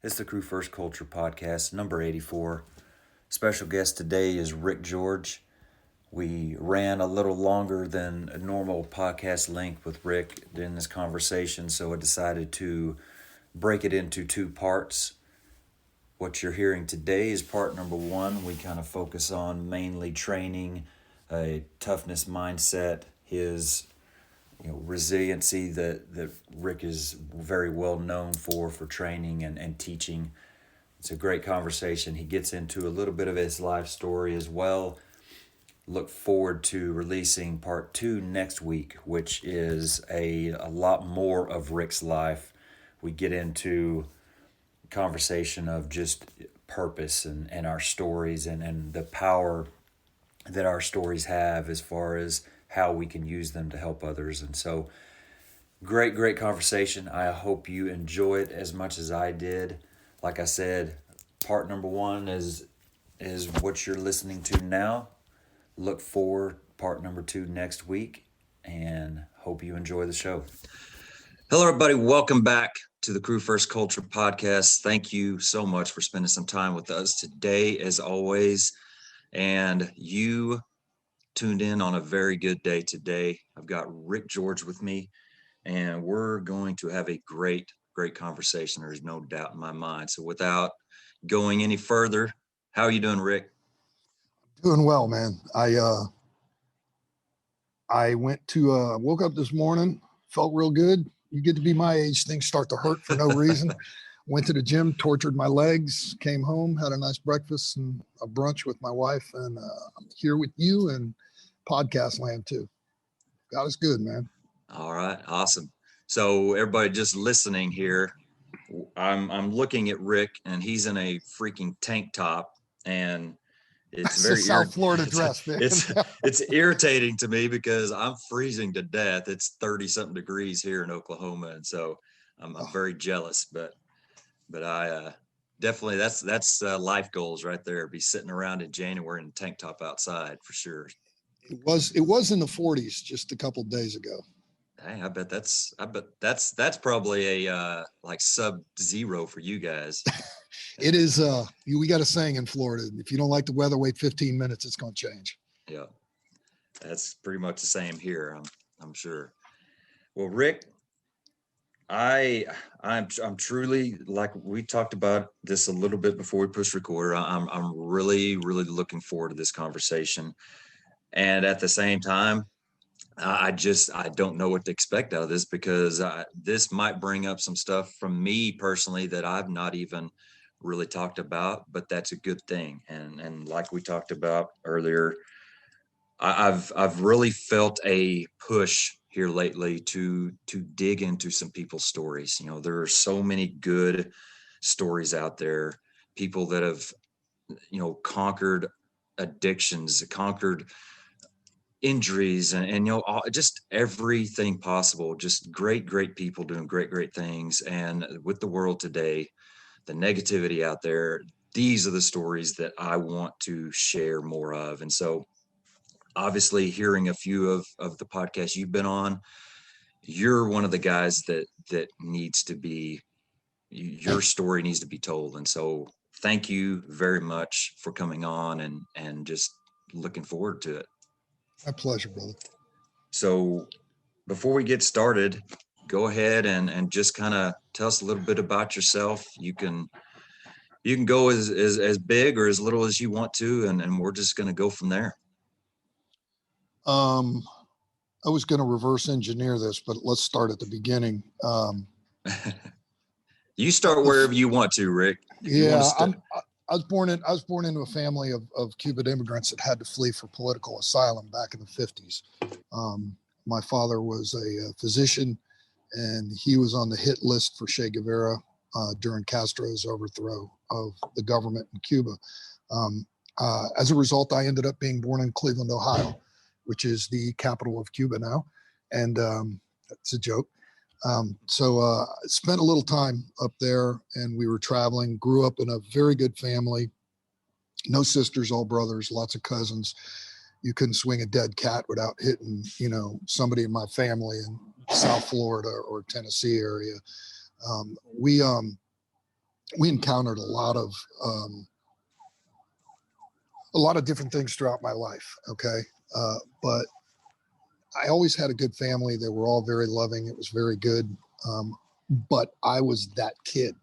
It's the Crew First Culture podcast, number 84. Special guest today is Ric Jorge. We ran a little longer than a normal podcast length with Ric in this conversation, so I decided to break it into two parts. What you're hearing today is part number one. We kind of focus on mainly training, a toughness mindset, his resiliency that Ric is very well known for training and teaching. It's a great conversation. He gets into a little bit of his life story as well. Look forward to releasing part 2 next week, which is a lot more of Ric's life. We get into conversation of just purpose and our stories and the power that our stories have as far as how we can use them to help others. And so great conversation. I hope you enjoy it as much as I did. Like I said, part number one is what you're listening to now. Look for part number 2 next week, and hope you enjoy the show. Hello, everybody. Welcome back to the Crew First Culture podcast. Thank you so much for spending some time with us today, as always. And you tuned in on a very good day today. I've got Ric Jorge with me, and we're going to have a great conversation. There's no doubt in my mind. So without going any further, how are you doing, Ric? Doing well, man. I woke up this morning, felt real good. You get to be my age, things start to hurt for no reason. Went to the gym, tortured my legs, came home, had a nice breakfast and a brunch with my wife, and I'm here with you and podcast land too. God is good, man. All right, awesome. So everybody just listening here, I'm looking at Ric, and he's in a freaking tank top, and it's very South Florida dress, man. It's irritating to me because I'm freezing to death. It's 30-something degrees here in Oklahoma, and so I'm very jealous. But I definitely that's life goals right there. Be sitting around in January in a tank top outside for sure. It was in the 40s just a couple of days ago. Hey, I bet that's that's probably a like sub-zero for you guys. It is. We got a saying in Florida: if you don't like the weather, wait 15 minutes. It's going to change. Yeah, that's pretty much the same here. I'm sure. Well, Ric, I'm truly, like we talked about this a little bit before we push record. I'm really looking forward to this conversation, and at the same time, I don't know what to expect out of this because this might bring up some stuff from me personally that I've not even really talked about, but that's a good thing. And like we talked about earlier, I've really felt a push here lately to dig into some people's stories. There are so many good stories out there, people that have, conquered addictions, conquered injuries and just everything possible. Just great people doing great things. And with the world today, the negativity out there, these are the stories that I want to share more of. And so obviously hearing a few of the podcasts you've been on, you're one of the guys that needs to be, your story needs to be told. And so thank you very much for coming on and just looking forward to it. My pleasure, brother. So before we get started, go ahead and just kind of tell us a little bit about yourself. You can go as big or as little as you want to, and we're just going to go from there. I was going to reverse engineer this, but let's start at the beginning. You start wherever you want to, Ric. I was born into a family of Cuban immigrants that had to flee for political asylum back in the 50s. My father was a physician, and he was on the hit list for Che Guevara during Castro's overthrow of the government in Cuba. As a result, I ended up being born in Cleveland, Ohio, which is the capital of Cuba now. And that's a joke. So spent a little time up there, and we were traveling, grew up in a very good family, no sisters, all brothers, lots of cousins. You couldn't swing a dead cat without hitting, somebody in my family in South Florida or Tennessee area. we encountered a lot of different things throughout my life. Okay. But I always had a good family. They were all very loving. It was very good. But I was that kid.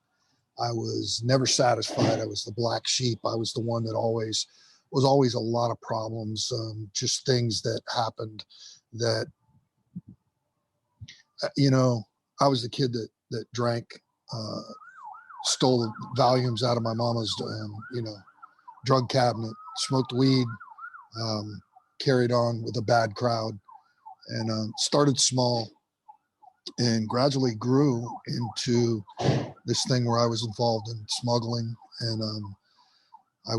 I was never satisfied. I was the black sheep. I was the one that was always a lot of problems, just things that happened that, I was the kid that drank, stole the volumes out of my mama's, drug cabinet, smoked weed, carried on with a bad crowd, and started small and gradually grew into this thing where I was involved in smuggling. And I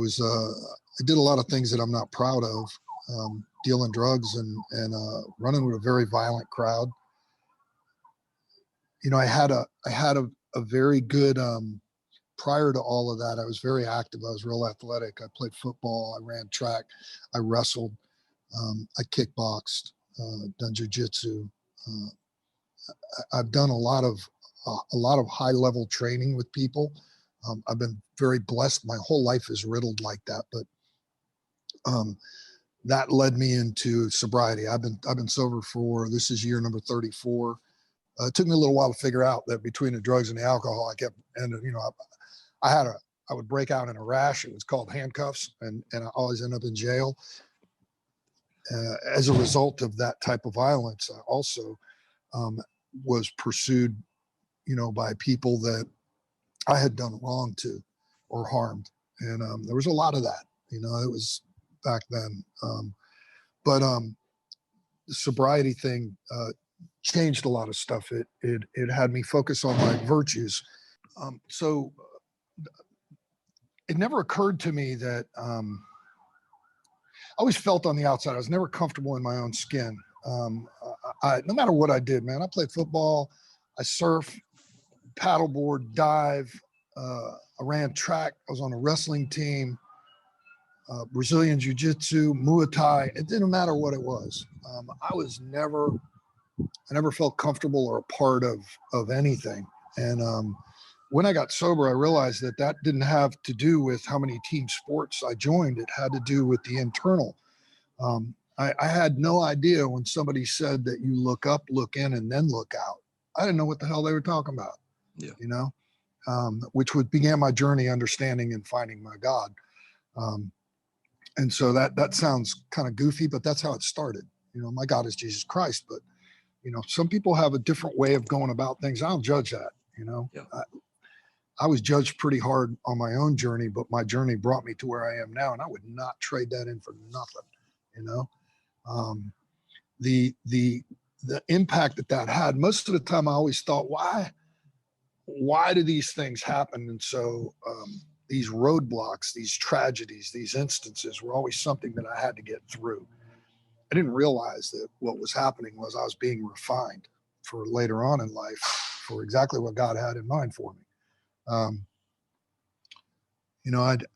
did a lot of things that I'm not proud of, dealing drugs and running with a very violent crowd. I had a very good, prior to all of that, I was very active. I was real athletic. I played football. I ran track. I wrestled. I kickboxed, done jujitsu. I've done a lot of high level training with people. I've been very blessed. My whole life is riddled like that, but that led me into sobriety. I've been sober for, this is year number 34. It took me a little while to figure out that between the drugs and the alcohol, I would break out in a rash. It was called handcuffs, and I always end up in jail. As a result of that type of violence, I also was pursued, by people that I had done wrong to or harmed. And there was a lot of that, it was back then. But the sobriety thing changed a lot of stuff. It had me focus on my virtues. So it never occurred to me that I always felt on the outside. I was never comfortable in my own skin. No matter what I did, man, I played football, I surf, paddleboard, dive, I ran track. I was on a wrestling team, Brazilian jiu-jitsu, Muay Thai. It didn't matter what it was. I never felt comfortable or a part of anything. And when I got sober, I realized that didn't have to do with how many team sports I joined. It had to do with the internal. I had no idea when somebody said that you look up, look in, and then look out. I didn't know what the hell they were talking about. Yeah. Which began my journey understanding and finding my God. And so that sounds kind of goofy, but that's how it started. My God is Jesus Christ, but some people have a different way of going about things. I don't judge that. Yeah. I was judged pretty hard on my own journey, but my journey brought me to where I am now, and I would not trade that in for nothing. The impact that had, most of the time I always thought, why do these things happen? And so these roadblocks, these tragedies, these instances were always something that I had to get through. I didn't realize that what was happening was I was being refined for later on in life for exactly what God had in mind for me.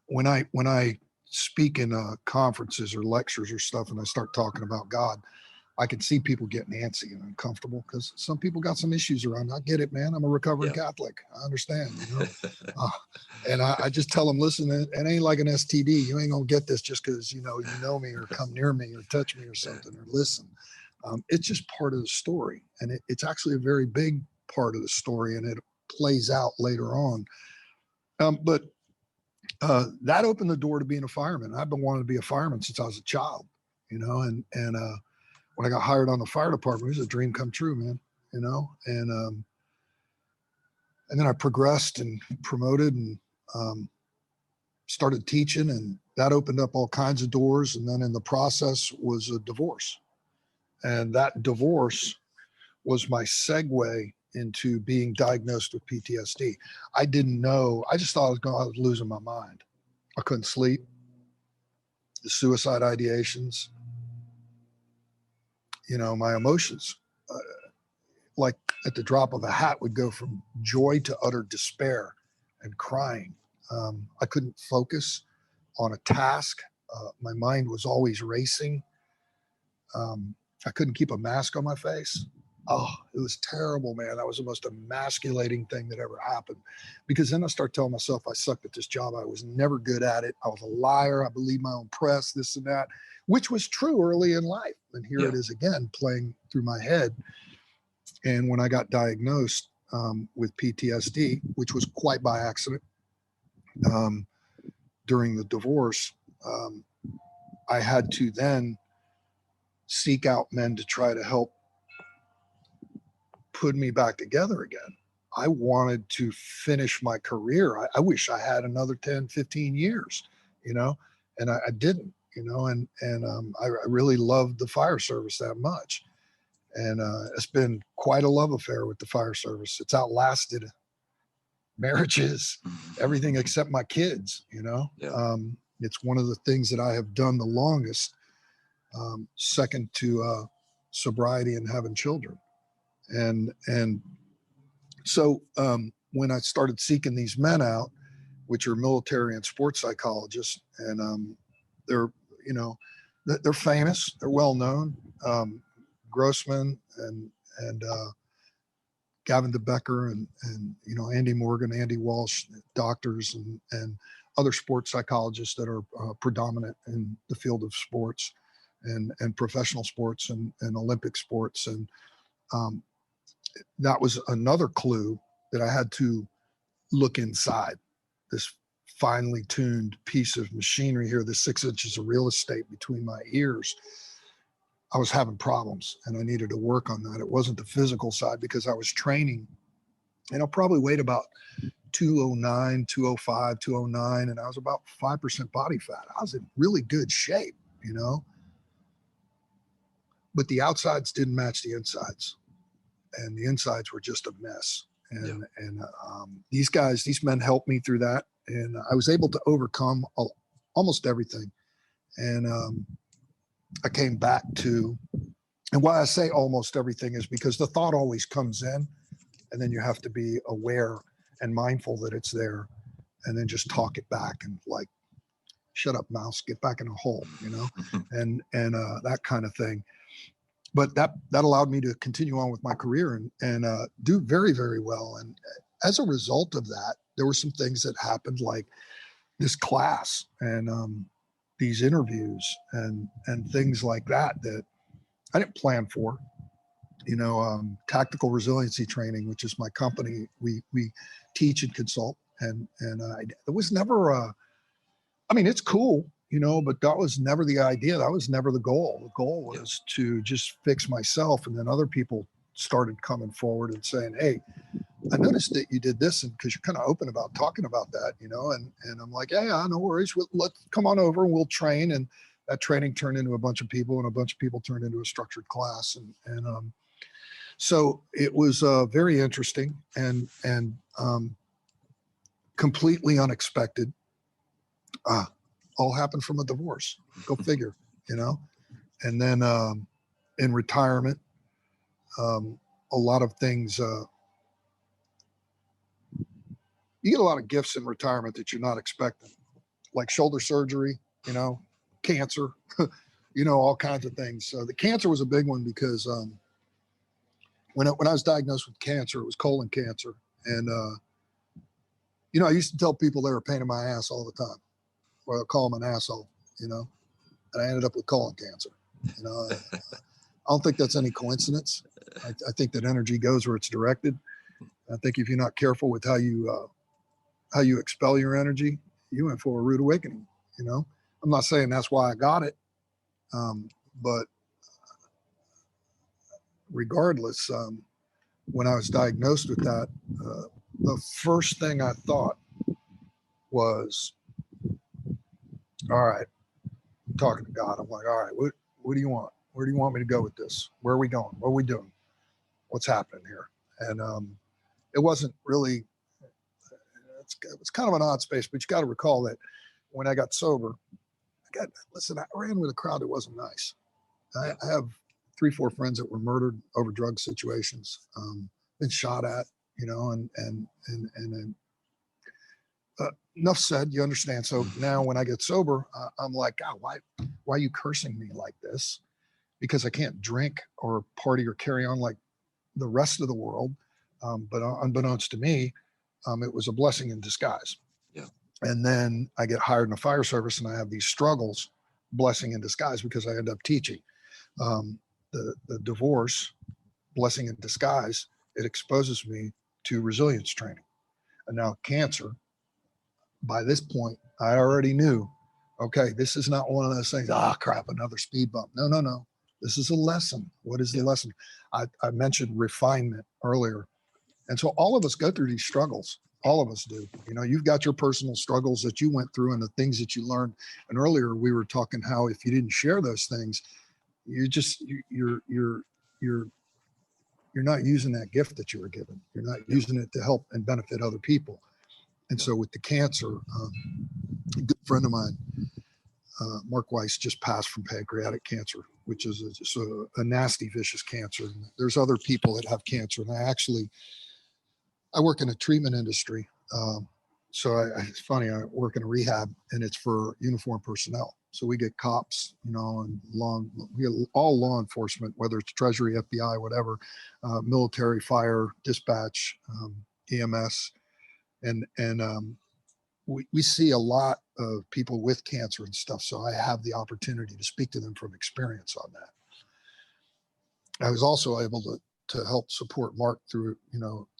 When I speak in conferences or lectures or stuff, and I start talking about God, I can see people getting antsy and uncomfortable because some people got some issues around. I get it, man. I'm a recovering Catholic. I understand, and I just tell them, listen, it ain't like an STD. You ain't gonna get this just because you know me or come near me or touch me or something or listen. It's just part of the story, and it's actually a very big part of the story, and it plays out later on. But that opened the door to being a fireman. I've been wanting to be a fireman since I was a child, and when I got hired on the fire department, it was a dream come true, man, and then I progressed and promoted and started teaching, and that opened up all kinds of doors. And then in the process was a divorce. And that divorce was my segue into being diagnosed with PTSD. I didn't know. I just thought I was losing my mind. I couldn't sleep. The suicide ideations, my emotions, like at the drop of a hat, would go from joy to utter despair and crying. I couldn't focus on a task. My mind was always racing. I couldn't keep a mask on my face. Oh, it was terrible, man. That was the most emasculating thing that ever happened. Because then I start telling myself I sucked at this job. I was never good at it. I was a liar. I believed my own press, this and that, which was true early in life. And here it is again, playing through my head. And when I got diagnosed with PTSD, which was quite by accident during the divorce, I had to then seek out men to try to help put me back together again. I wanted to finish my career. I wish I had another 10, 15 years, and I didn't, and I really loved the fire service that much. And it's been quite a love affair with the fire service. It's outlasted marriages, everything except my kids, it's one of the things that I have done the longest, second to sobriety and having children. And so when I started seeking these men out, which are military and sports psychologists, and they're famous, they're well known, Grossman and Gavin DeBecker and Andy Morgan, Andy Walsh, doctors and other sports psychologists that are predominant in the field of sports and professional sports and Olympic sports. And that was another clue that I had to look inside this finely tuned piece of machinery here, the 6 inches of real estate between my ears. I was having problems and I needed to work on that. It wasn't the physical side because I was training and I probably weighed about 209, 205, 209, and I was about 5% body fat. I was in really good shape, but the outsides didn't match the insides. And the insides were just a mess. And these men helped me through that. And I was able to overcome almost everything. And I came back to, and why I say almost everything is because the thought always comes in and then you have to be aware and mindful that it's there and then just talk it back and like, shut up, mouse, get back in a hole, and that kind of thing. But that allowed me to continue on with my career and do very, very well. And as a result of that, there were some things that happened like this class and these interviews and things like that I didn't plan for. Tactical resiliency training, which is my company, we teach and consult. And it was never it's cool, but that was never the idea. That was never the goal. The goal was to just fix myself. And then other people started coming forward and saying, hey, I noticed that you did this, and because you're kind of open about talking about that, and I'm like, yeah, no worries. Let's come on over and we'll train. And that training turned into a bunch of people, and a bunch of people turned into a structured class. And so it was very interesting and completely unexpected. All happened from a divorce. Go figure, And then in retirement, a lot of things. You get a lot of gifts in retirement that you're not expecting, like shoulder surgery, cancer, all kinds of things. So the cancer was a big one because when I was diagnosed with cancer, it was colon cancer, and I used to tell people they were a pain in my ass all the time. Or I'll call them an asshole, and I ended up with colon cancer. I don't think that's any coincidence. I think that energy goes where it's directed. I think if you're not careful with how you expel your energy, you in for a rude awakening. I'm not saying that's why I got it, but regardless, when I was diagnosed with that, the first thing I thought was, all right, I'm talking to God. I'm like, all right, what do you want? Where do you want me to go with this? Where are we going? What are we doing? What's happening here? And it wasn't really, it's kind of an odd space, but you got to recall that when I got sober, I ran with a crowd that wasn't nice. I have 3-4 friends that were murdered over drug situations, been shot at, and enough said, you understand. So now when I get sober, I'm like, God, why are you cursing me like this? Because I can't drink or party or carry on like the rest of the world. But unbeknownst to me, it was a blessing in disguise. Yeah. And then I get hired in the fire service and I have these struggles, blessing in disguise, because I end up teaching. The divorce, blessing in disguise, it exposes me to resilience training. And now cancer, by this point, I already knew, okay, this is not one of those things, crap, another speed bump. No. This is a lesson. What is the lesson? I mentioned refinement earlier. And so all of us go through these struggles. All of us do. You know, you've got your personal struggles that you went through and the things that you learned. And earlier we were talking how if you didn't share those things, you're not using that gift that you were given. You're not using it to help and benefit other people. And so with the cancer, a good friend of mine, Mark Weiss, just passed from pancreatic cancer, which is just a nasty, vicious cancer. And there's other people that have cancer. And I work in a treatment industry. So it's funny, I work in a rehab and it's for uniformed personnel. So we get cops, you know, and we get all law enforcement, whether it's Treasury, FBI, whatever, military, fire, dispatch, EMS. And we see a lot of people with cancer and stuff. So I have the opportunity to speak to them from experience on that. I was also able to help support Mark through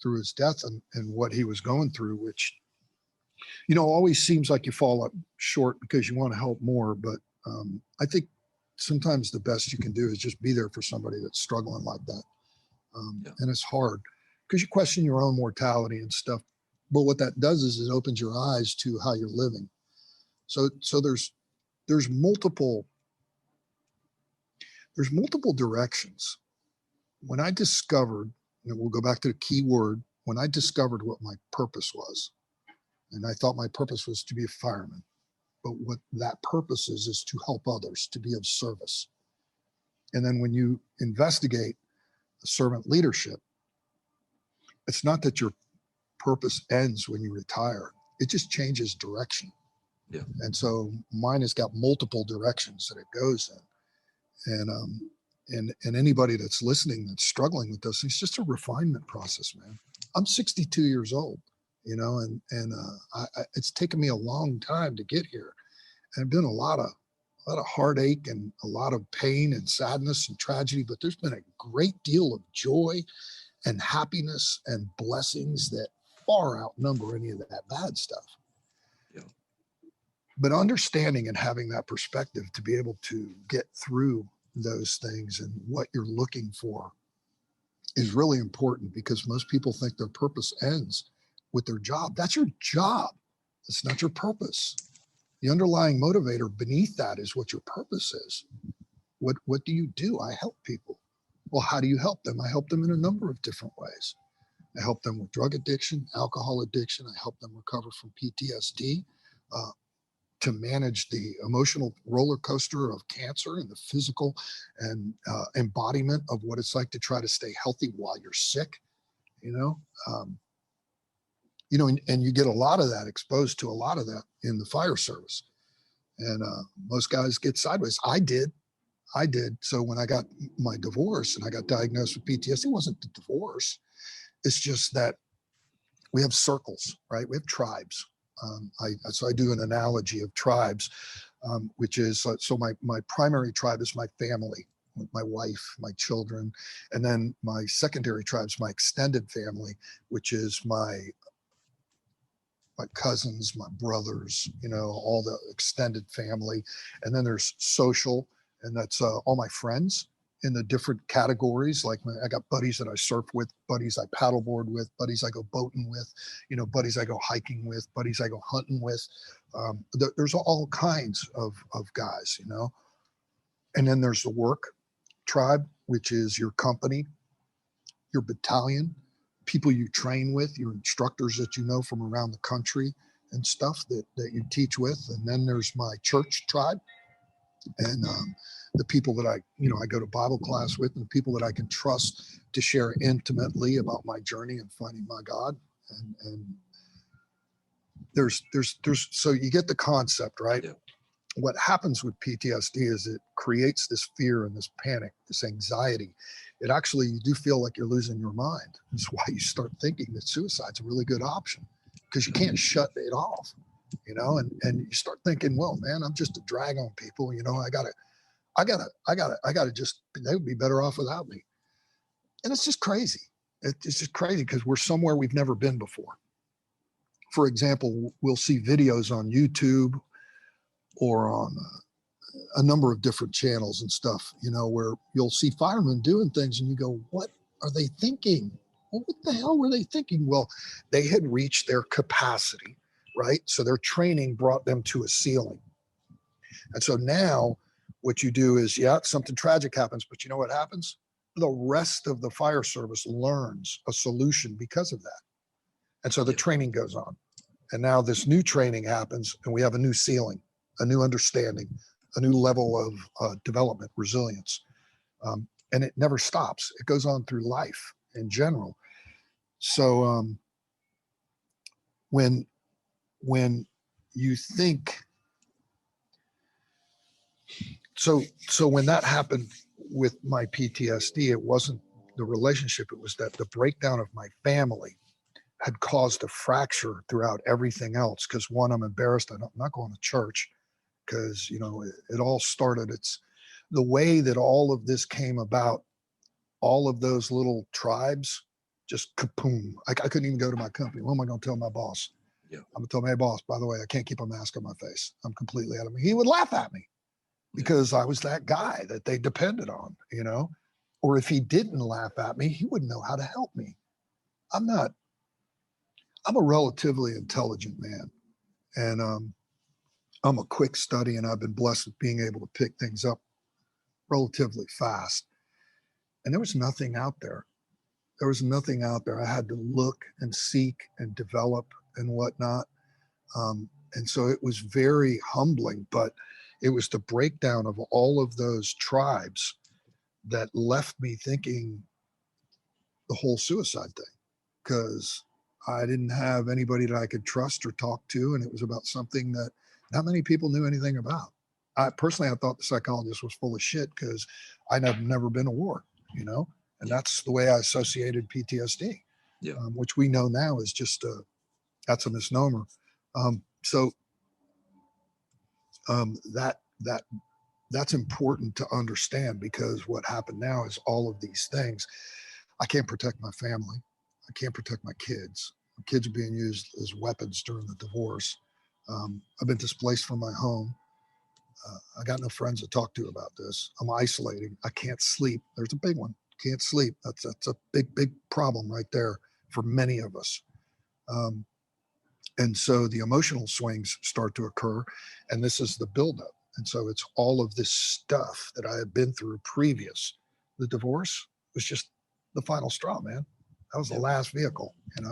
his death and what he was going through, which, you know, always seems like you fall up short because you want to help more. But I think sometimes the best you can do is just be there for somebody that's struggling like that. And it's hard because you question your own mortality and stuff. But what that does is it opens your eyes to how you're living. So there's multiple directions. When I discovered, and we'll go back to the key word, when I discovered what my purpose was, and I thought my purpose was to be a fireman, but what that purpose is to help others, to be of service. And then when you investigate servant leadership, it's not that your purpose ends when you retire. It just changes direction. Yeah. And so mine has got multiple directions that it goes in. And anybody that's listening that's struggling with those things, it's just a refinement process, man. I'm 62 years old, you know, and it's taken me a long time to get here. And I've been a lot of heartache and a lot of pain and sadness and tragedy, but there's been a great deal of joy and happiness and blessings that far outnumber any of that bad stuff. Yeah. But understanding and having that perspective to be able to get through those things and what you're looking for is really important, because most people think their purpose ends with their job. That's your job. It's not your purpose. The underlying motivator beneath that is what your purpose is. What do you do? I help people. Well, how do you help them? I help them in a number of different ways. I help them with drug addiction, alcohol addiction. I help them recover from PTSD, to manage the emotional roller coaster of cancer and the physical and embodiment of what it's like to try to stay healthy while you're sick, you know, and you get a lot of that, exposed to a lot of that in the fire service. And most guys get sideways. I did. So when I got my divorce and I got diagnosed with PTSD, it wasn't the divorce. It's just that we have circles, right? We have tribes. So I do an analogy of tribes, which is, so my primary tribe is my family, my wife, my children. And then my secondary tribe is my extended family, which is my cousins, my brothers, you know, all the extended family. And then there's social, and that's all my friends in the different categories. Like I got buddies that I surf with, buddies I paddleboard with, buddies I go boating with, you know, buddies I go hiking with, buddies I go hunting with. There's all kinds of guys, you know. And then there's the work tribe, which is your company, your battalion, people you train with, your instructors that you know from around the country and stuff that you teach with. And then there's my church tribe, and the people that I go to Bible class with, and the people that I can trust to share intimately about my journey and finding my God. And there's so you get the concept, right? Yeah. what happens with PTSD is it creates this fear and this panic, this anxiety. It actually, you do feel like you're losing your mind. That's why you start thinking that suicide's a really good option, because you can't shut it off, and you start thinking, well, man, I'm just a drag on people. I gotta just, they would be better off without me. And it's just crazy. It's just crazy because we're somewhere we've never been before. For example, we'll see videos on YouTube or on a number of different channels and stuff, where you'll see firemen doing things and you go, what are they thinking? Well, what the hell were they thinking? Well, they had reached their capacity, right? So their training brought them to a ceiling. And so now what you do is, something tragic happens, but you know what happens? The rest of the fire service learns a solution because of that. And so the training goes on. And now this new training happens and we have a new ceiling, a new understanding, a new level of development, resilience. And it never stops. It goes on through life in general. So when you think, so when that happened with my PTSD, it wasn't the relationship, it was that the breakdown of my family had caused a fracture throughout everything else. Because one, I'm embarrassed. I'm not going to church because, it all started. It's the way that all of this came about. All of those little tribes just kapoom. I couldn't even go to my company. What am I going to tell my boss? I'm going to tell my boss, by the way, I can't keep a mask on my face. I'm completely out of me. He would laugh at me because I was that guy that they depended on, or if he didn't laugh at me, he wouldn't know how to help me. I'm a relatively intelligent man, and I'm a quick study, and I've been blessed with being able to pick things up relatively fast. And there was nothing out there. There was nothing out there. I had to look and seek and develop and whatnot. And so it was very humbling, but it was the breakdown of all of those tribes that left me thinking the whole suicide thing, because I didn't have anybody that I could trust or talk to. And it was about something that not many people knew anything about. I thought the psychologist was full of shit because I'd never been to war, and that's the way I associated PTSD, which we know now is just that's a misnomer. That's important to understand, because what happened now is all of these things. I can't protect my family. I can't protect my kids. My kids are being used as weapons during the divorce. I've been displaced from my home. I got no friends to talk to about this. I'm isolating. I can't sleep. There's a big one. Can't sleep. That's a big problem right there for many of us. And so the emotional swings start to occur, and this is the buildup. And so it's all of this stuff that I had been through previous. The divorce was just the final straw, man. That was the last vehicle, and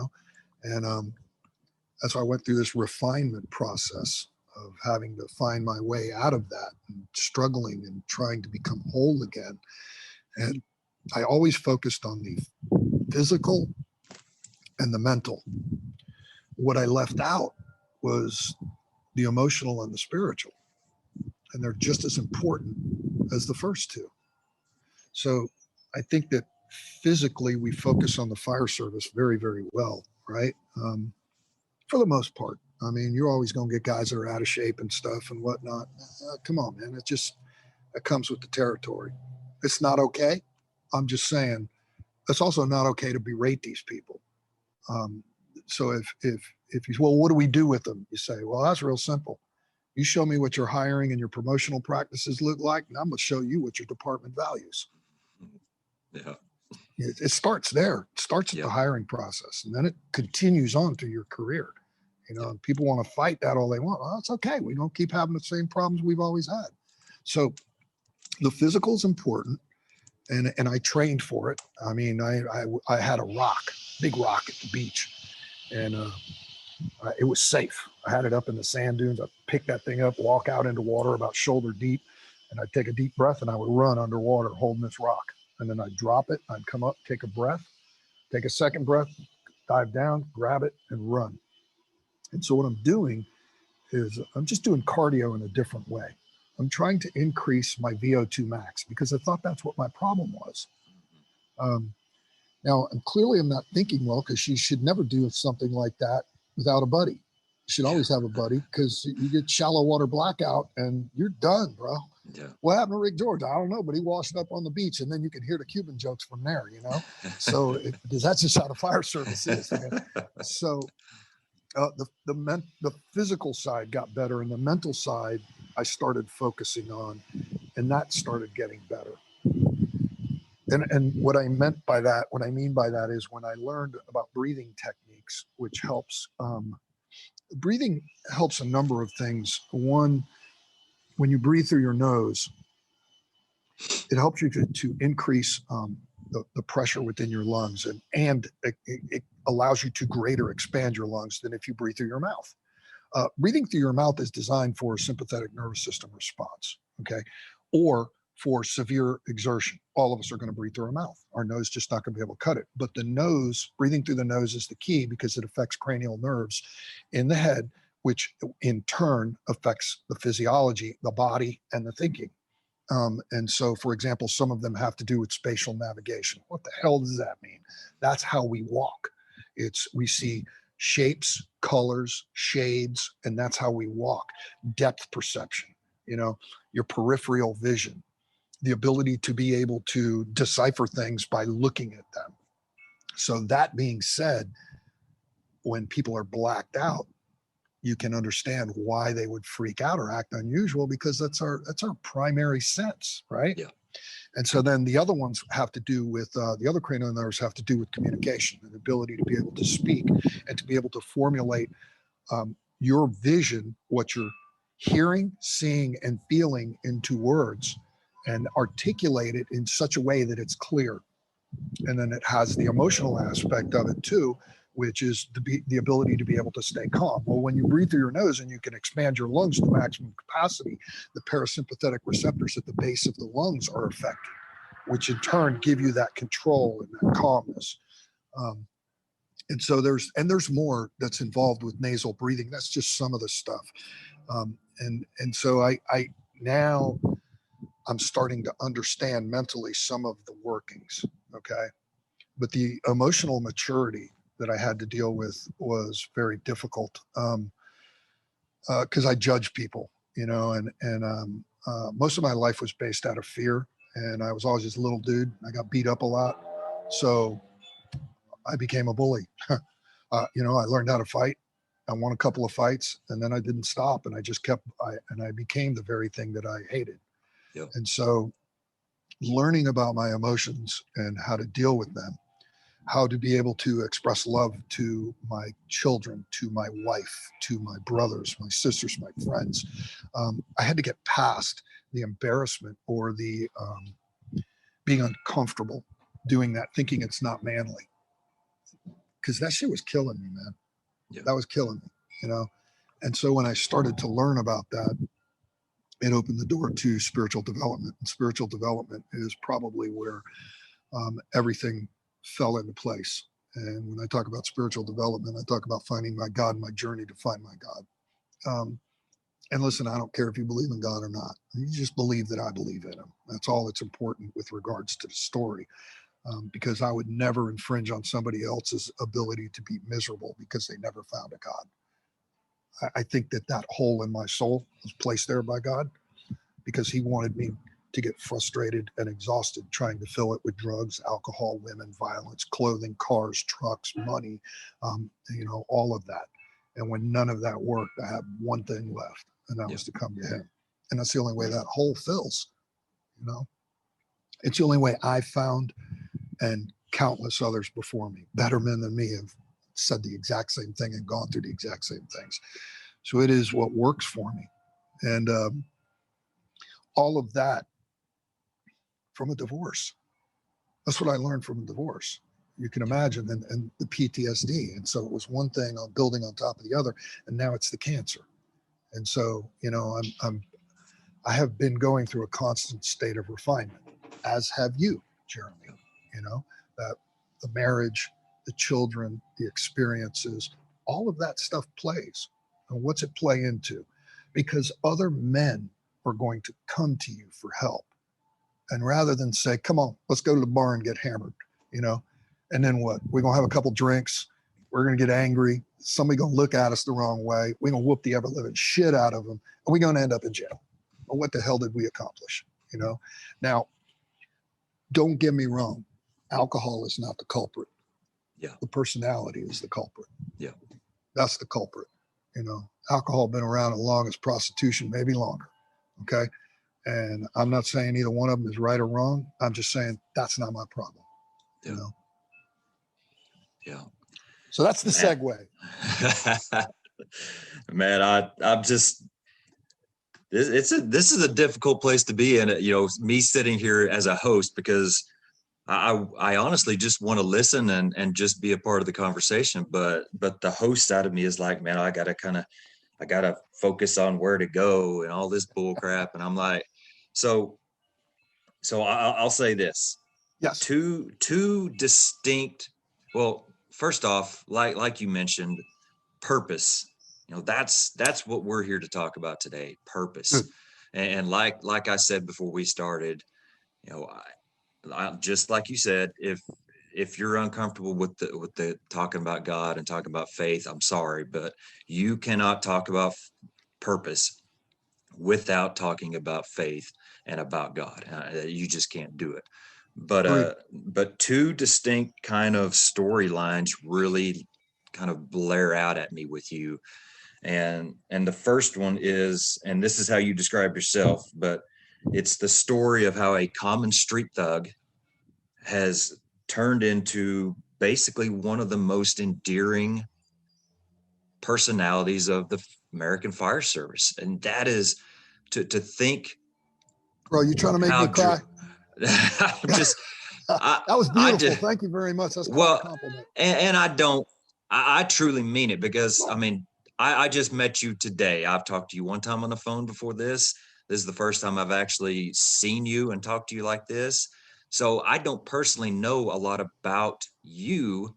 that's why I went through this refinement process of having to find my way out of that and struggling and trying to become whole again. And I always focused on the physical and the mental. What I left out was the emotional and the spiritual, and they're just as important as the first two. So I think that physically we focus on the fire service very, very well, right? For the most part. I mean, you're always going to get guys that are out of shape and stuff and whatnot. Come on, man. It comes with the territory. It's not okay. I'm just saying, it's also not okay to berate these people. So if you, well, what do we do with them? You say, well, that's real simple. You show me what your hiring and your promotional practices look like, and I'm going to show you what your department values. Yeah. It starts there. It starts at the hiring process, and then it continues on through your career. And people want to fight that all they want. Well, that's okay. We don't keep having the same problems we've always had. So the physical is important, and I trained for it. I mean, I had a big rock at the beach, and it was safe. I had it up in the sand dunes. I picked that thing up, walk out into water about shoulder deep, and I'd take a deep breath, and I would run underwater holding this rock. And then I'd drop it. I'd come up, take a breath, take a second breath, dive down, grab it, and run. And so what I'm doing is I'm just doing cardio in a different way. I'm trying to increase my VO2 max because I thought that's what my problem was. Now, and clearly I'm not thinking well, because she should never do something like that without a buddy. You should always have a buddy, because you get shallow water blackout and you're done, bro. Yeah. What happened to Ric Jorge? I don't know, but he washed up on the beach, and then you can hear the Cuban jokes from there, you know? So, because that's just how the fire service is, man. So the physical side got better, and the mental side I started focusing on, and that started getting better. And what I mean by that is when I learned about breathing techniques, which helps. Breathing helps a number of things. One, when you breathe through your nose, it helps you to increase the pressure within your lungs, and it allows you to greater expand your lungs than if you breathe through your mouth. Breathing through your mouth is designed for a sympathetic nervous system response, okay, or for severe exertion. All of us are going to breathe through our mouth. Our nose just not going to be able to cut it. But the nose, breathing through the nose is the key, because it affects cranial nerves in the head, which in turn affects the physiology, the body, and the thinking. And so, for example, some of them have to do with spatial navigation. What the hell does that mean? That's how we walk. We see shapes, colors, shades, and that's how we walk. Depth perception, your peripheral vision, the ability to be able to decipher things by looking at them. So that being said, when people are blacked out, you can understand why they would freak out or act unusual, because that's our primary sense, right? Yeah. And so then the other ones have to do with the other cranial nerves have to do with communication, and the ability to be able to speak and to be able to formulate your vision, what you're hearing, seeing, and feeling into words, and articulate it in such a way that it's clear. And then it has the emotional aspect of it too, which is the ability to be able to stay calm. Well, when you breathe through your nose and you can expand your lungs to maximum capacity, the parasympathetic receptors at the base of the lungs are affected, which in turn give you that control and that calmness. And so there's more that's involved with nasal breathing. That's just some of the stuff. And so I now I'm starting to understand mentally some of the workings. Okay. But the emotional maturity that I had to deal with was very difficult, because I judge people, and most of my life was based out of fear, and I was always this little dude. I got beat up a lot, so I became a bully. I learned how to fight. I won a couple of fights, and then I didn't stop, and I just kept. I became the very thing that I hated. Yep. And so, learning about my emotions and how to deal with them, how to be able to express love to my children, to my wife, to my brothers, my sisters, my friends. I had to get past the embarrassment or the being uncomfortable doing that, thinking it's not manly. Because that shit was killing me, man. Yeah. That was killing me, And so when I started to learn about that, it opened the door to spiritual development. And spiritual development is probably where everything fell into place. And when I talk about spiritual development, I talk about finding my God and my journey to find my God. And listen, I don't care if you believe in God or not. You just believe that I believe in him. That's all that's important with regards to the story, because I would never infringe on somebody else's ability to be miserable because they never found a God. I think that hole in my soul was placed there by God because he wanted me to get frustrated and exhausted trying to fill it with drugs, alcohol, women, violence, clothing, cars, trucks, money, all of that. And when none of that worked, I had one thing left, and that was to come to him. And that's the only way that hole fills, It's the only way I found, and countless others before me, better men than me, have said the exact same thing and gone through the exact same things. So it is what works for me. And all of that from a divorce. That's what I learned from a divorce. You can imagine, and the PTSD. And so it was one thing on building on top of the other, and now it's the cancer. And so, I have been going through a constant state of refinement, as have you, Jeremy. That the marriage, the children, the experiences, all of that stuff plays. And what's it play into? Because other men are going to come to you for help. And rather than say, come on, let's go to the bar and get hammered, you know, and then what? We're going to have a couple drinks. We're going to get angry. Somebody going to look at us the wrong way. We're going to whoop the ever living shit out of them. And we're going to end up in jail. Well, what the hell did we accomplish? You know, now, don't get me wrong. Alcohol is not the culprit. Yeah. The personality is the culprit. Yeah. That's the culprit. You know, alcohol been around as long as prostitution, maybe longer. Okay. And I'm not saying either one of them is right or wrong. I'm just saying that's not my problem. Yeah. You know? Yeah. So that's the segue. Man, I'm just, this is a difficult place to be in, you know, me sitting here as a host, because I honestly just want to listen and just be a part of the conversation. But the host side of me is like, man, I gotta focus on where to go and all this bull crap. And I'm like, so I'll say this. Yes. Two distinct, well, first off, like you mentioned, purpose. You know, that's what we're here to talk about today, purpose. Good. And like I said before we started, you know, I just like you said, if you're uncomfortable with the talking about God and talking about faith, I'm sorry, but you cannot talk about purpose without talking about faith and about God. You just can't do it. But two distinct kind of storylines really kind of blare out at me with you. And the first one is, and this is how you describe yourself, but it's the story of how a common street thug has turned into basically one of the most endearing personalities of the American Fire Service. And that is to think, Bro, you trying to make me cry? Just that was beautiful. Thank you very much. That's quite a compliment. And I truly mean it, because I mean, I just met you today. I've talked to you one time on the phone before this. This is the first time I've actually seen you and talked to you like this. So I don't personally know a lot about you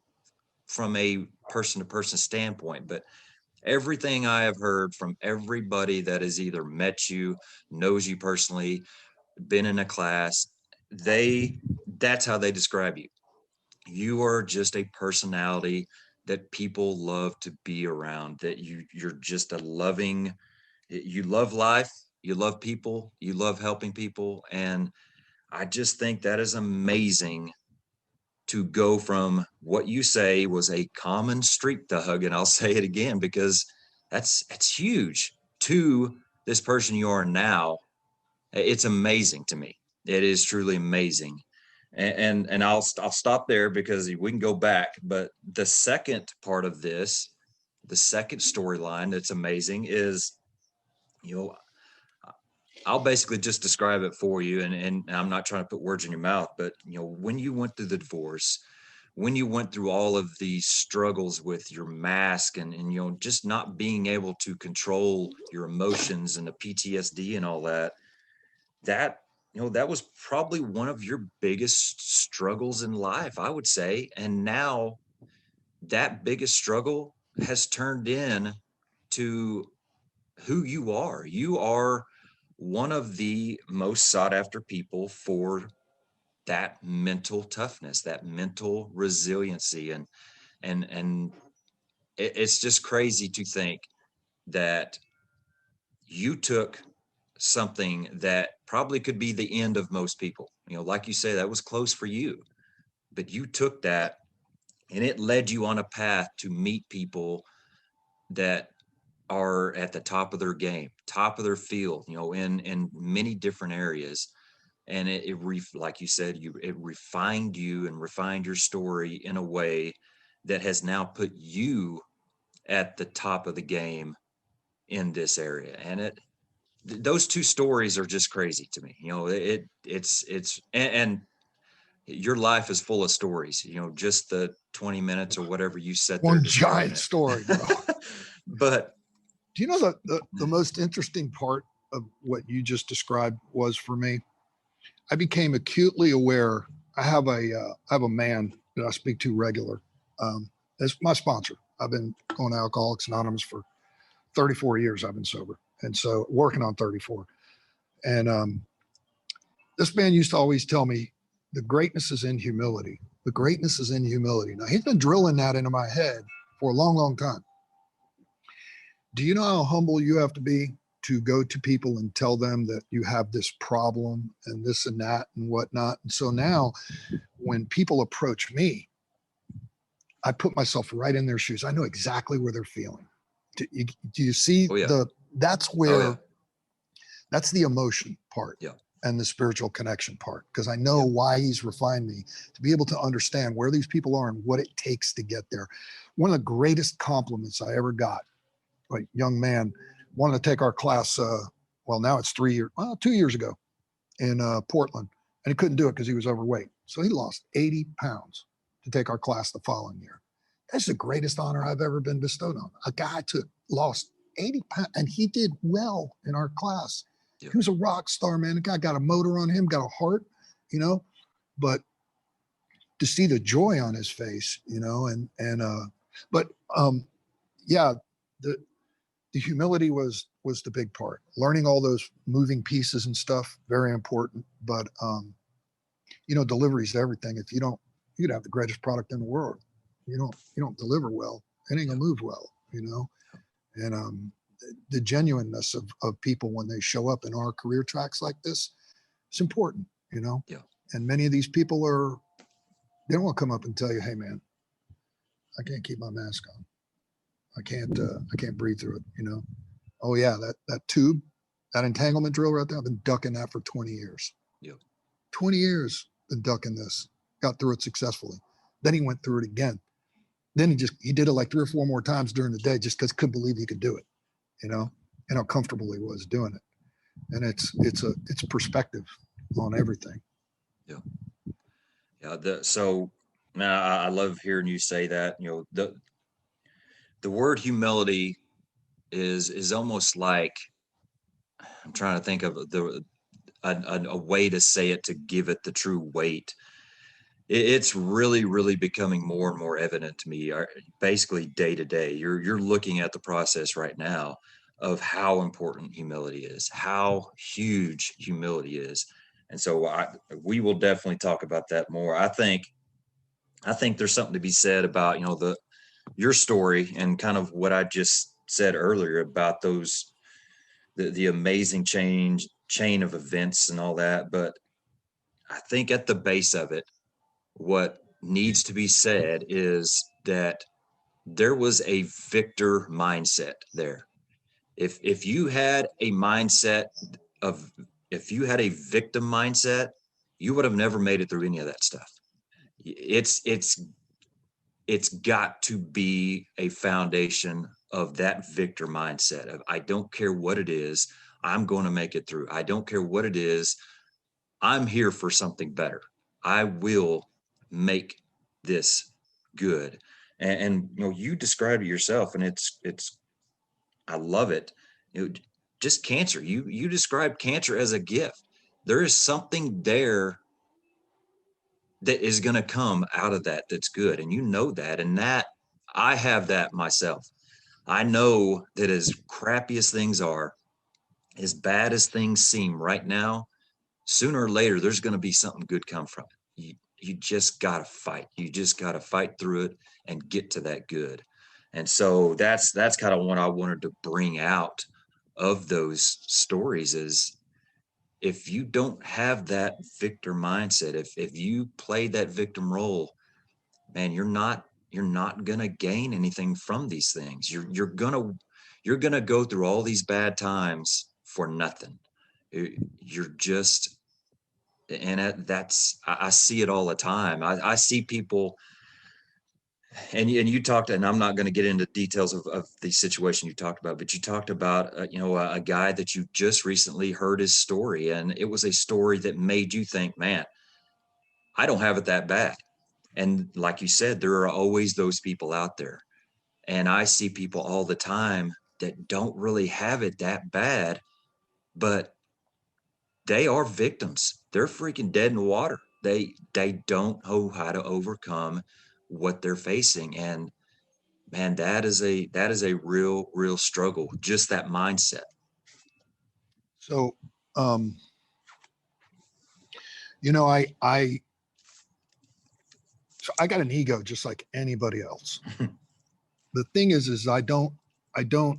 from a person-to-person standpoint, but everything I have heard from everybody that has either met you, knows you personally, been in a class, that's how they describe you. You are just a personality that people love to be around, that you're just a loving, you love life, you love people, you love helping people. And I just think that is amazing to go from what you say was a common street thug, and I'll say it again because that's huge, to this person you are now. It's amazing to me. It is truly amazing. And I'll stop there because we can go back. But the second part of this, the second storyline that's amazing is, you know, I'll basically just describe it for you. And I'm not trying to put words in your mouth, but, you know, when you went through the divorce, when you went through all of these struggles with your mask and you know, just not being able to control your emotions and the PTSD and all that, you know, that was probably one of your biggest struggles in life, I would say. And now that biggest struggle has turned in to who you are. You are one of the most sought after people for that mental toughness, that mental resiliency. And it's just crazy to think that you took something that probably could be the end of most people. You know, like you say, that was close for you, but you took that and it led you on a path to meet people that are at the top of their game, top of their field, you know, in many different areas. And like you said, it refined you and refined your story in a way that has now put you at the top of the game in this area. And those two stories are just crazy to me. You know, and your life is full of stories, you know, just the 20 minutes or whatever you said. One giant story, bro. But do you know the most interesting part of what you just described was, for me, I became acutely aware. I have a man that I speak to regular. As my sponsor. I've been going to Alcoholics Anonymous for 34 years I've been sober. And so working on 34. And this man used to always tell me, the greatness is in humility. The greatness is in humility. Now, he's been drilling that into my head for a long, long time. Do you know how humble you have to be to go to people and tell them that you have this problem and this and that and whatnot? And so now when people approach me, I put myself right in their shoes. I know exactly where they're feeling. Do you see Oh yeah. That's Oh where, yeah. that's the emotion part. Yeah. And the spiritual connection part, because I know Yeah. why he's refined me to be able to understand where these people are and what it takes to get there. One of the greatest compliments I ever got, a young man wanted to take our class. Well, now it's 2 years ago in Portland, and he couldn't do it because he was overweight. So he lost 80 pounds to take our class the following year. That's the greatest honor I've ever been bestowed on. A guy lost 80 pounds, and he did well in our class. Yeah. He was a rock star, man. The guy got a motor on him, got a heart, but to see the joy on his face, but yeah, the humility was the big part. Learning all those moving pieces and stuff, very important. But delivery is everything. If you don't, you could have the greatest product in the world. You don't deliver well, it ain't gonna move well, And the genuineness of people when they show up in our career tracks like this, it's important, Yeah. And many of these people they don't want to come up and tell you, hey man, I can't keep my mask on. I can't breathe through it, Oh yeah, that tube, that entanglement drill right there, I've been ducking that for 20 years. Yeah. 20 years been ducking this. Got through it successfully. Then he went through it again. Then he did it like 3 or 4 more times during the day just because he couldn't believe he could do it, and how comfortable he was doing it. And it's perspective on everything. Yeah. Yeah. So now I love hearing you say that. The word humility is almost like, I'm trying to think of a way to say it to give it the true weight. It's really, really becoming more and more evident to me, basically day to day. You're looking at the process right now of how important humility is, how huge humility is. And so we will definitely talk about that more. I think there's something to be said about, your story and kind of what I just said earlier about the amazing chain of events and all that. But I think at the base of it, what needs to be said is that there was a victor mindset there. If you had a mindset of if you had a victim mindset, you would have never made it through any of that stuff. It's got to be a foundation of that victor mindset of, I don't care what it is, I'm going to make it through. I don't care what it is, I'm here for something better. I will make this good. And you described it yourself, and it's I love it. Just cancer. You described cancer as a gift. There is something there that is going to come out of that that's good, and that. And that, I have that myself. I know that as crappy as things are, as bad as things seem right now, sooner or later there's going to be something good come from it. You just got to fight. You just got to fight through it and get to that good. And so that's kind of what I wanted to bring out of those stories is, if you don't have that victor mindset, if you play that victim role, man, you're not gonna gain anything from these things. You're gonna go through all these bad times for nothing. You're just, and I see it all the time. I see people, and you talked, and I'm not going to get into details of the situation you talked about, but you talked about a guy that you just recently heard his story, and it was a story that made you think, man, I don't have it that bad. And like you said, there are always those people out there, and I see people all the time that don't really have it that bad, but they are victims. They're freaking dead in the water. They don't know how to overcome what they're facing, and Man, that is a real struggle. Just that mindset. So, you know, so I got an ego just like anybody else. The thing is I don't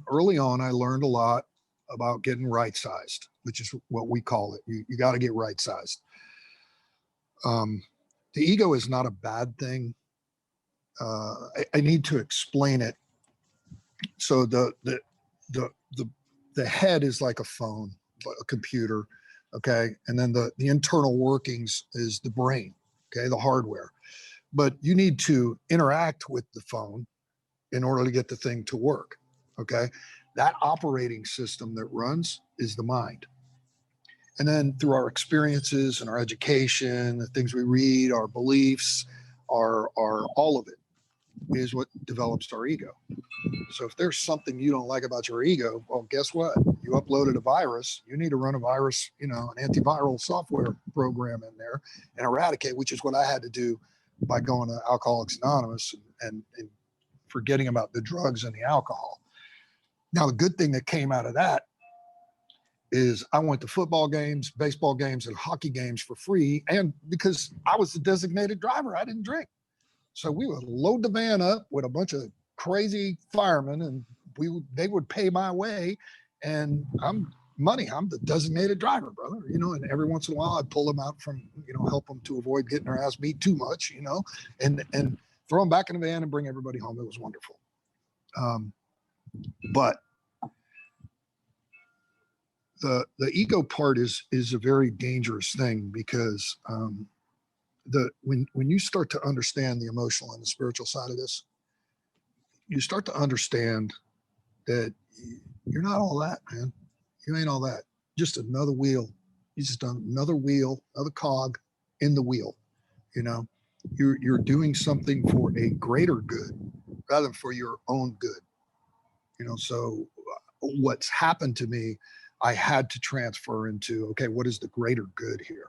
early on, I learned a lot about getting right sized, which is what we call it. You got to get right sized. The ego is not a bad thing. I need to explain it. So the head is like a phone, a computer. Okay. And then the internal workings is the brain. Okay. The hardware, but you need to interact with the phone in order to get the thing to work. Okay. That operating system that runs is the mind. And then through our experiences and our education, the things we read, our beliefs, our all of it is what develops our ego. So if there's something you don't like about your ego, well, guess what? You uploaded a virus. You need to run a virus, an antiviral software program in there and eradicate, which is what I had to do by going to Alcoholics Anonymous and forgetting about the drugs and the alcohol. Now, the good thing that came out of that is I went to football games, baseball games, and hockey games for free. And because I was the designated driver, I didn't drink. So we would load the van up with a bunch of crazy firemen and they would pay my way. And I'm the designated driver, brother, and every once in a while I'd pull them out from, help them to avoid getting their ass beat too much, and throw them back in the van and bring everybody home. It was wonderful. But the ego part is a very dangerous thing because when you start to understand the emotional and the spiritual side of this, you start to understand that you're not all that, man. You ain't all that. Just another wheel. You just done another wheel, another cog in the wheel. You're doing something for a greater good rather than for your own good. So what's happened to me, I had to transfer into, okay, what is the greater good here?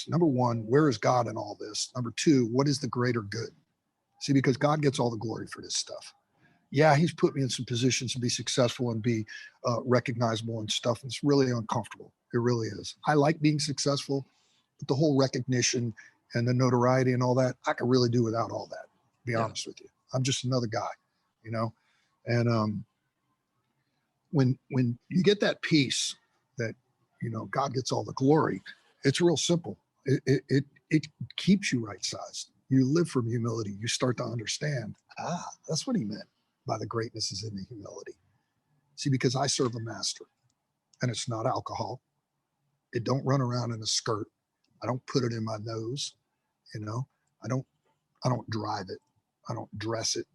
Number one, where is God in all this? Number two, what is the greater good? See, because God gets all the glory for this stuff. Yeah, he's put me in some positions to be successful and be recognizable and stuff. It's really uncomfortable. It really is. I like being successful, but the whole recognition and the notoriety and all that, I could really do without all that, to be honest with you. I'm just another guy, And when you get that peace that, God gets all the glory, it's real simple. It keeps you right sized. You live from humility. You start to understand, that's what he meant by the greatness is in the humility. See, because I serve a master and it's not alcohol. It don't run around in a skirt. I don't put it in my nose. I don't drive it. I don't dress it.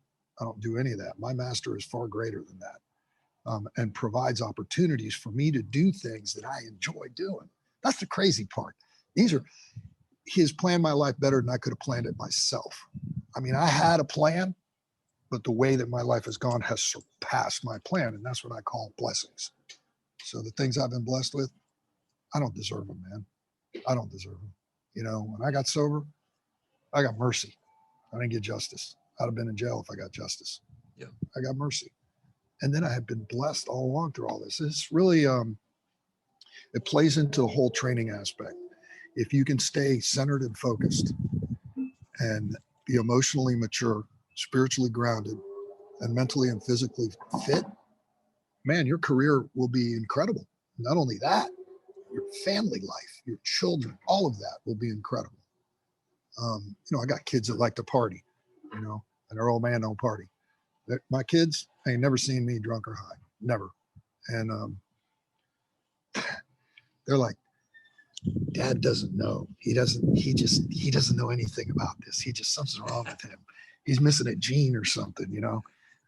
I don't do any of that. My master is far greater than that, and provides opportunities for me to do things that I enjoy doing. That's the crazy part. He has planned my life better than I could have planned it myself. I mean, I had a plan, but the way that my life has gone has surpassed my plan. And that's what I call blessings. So the things I've been blessed with, I don't deserve them, man. I don't deserve them. When I got sober, I got mercy. I didn't get justice. I'd have been in jail if I got justice. Yeah. I got mercy. And then I have been blessed all along through all this. It's really, it plays into the whole training aspect. If you can stay centered and focused and be emotionally mature, spiritually grounded, and mentally and physically fit, man, your career will be incredible. Not only that, your family life, your children, all of that will be incredible. I got kids that like to party, and their old man don't party. My kids ain't never seen me drunk or high, never. And they're like, Dad doesn't know. He doesn't know anything about this. Something's wrong with him. He's missing a gene or something,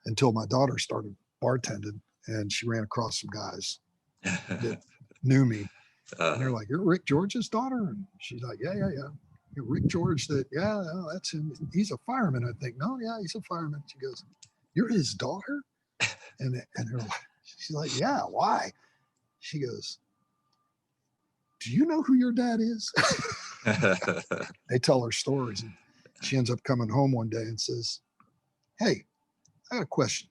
until my daughter started bartending and she ran across some guys that knew me. And they're like, "You're Ric Jorge's daughter?" And she's like, Yeah. You're Ric Jorge, that's him. He's a fireman, I think. No, yeah, he's a fireman. She goes, "You're his daughter?" And they're like, she's like, "Yeah, why?" She goes, "Do you know who your dad is?" They tell her stories. And she ends up coming home one day and says, "Hey, I got a question.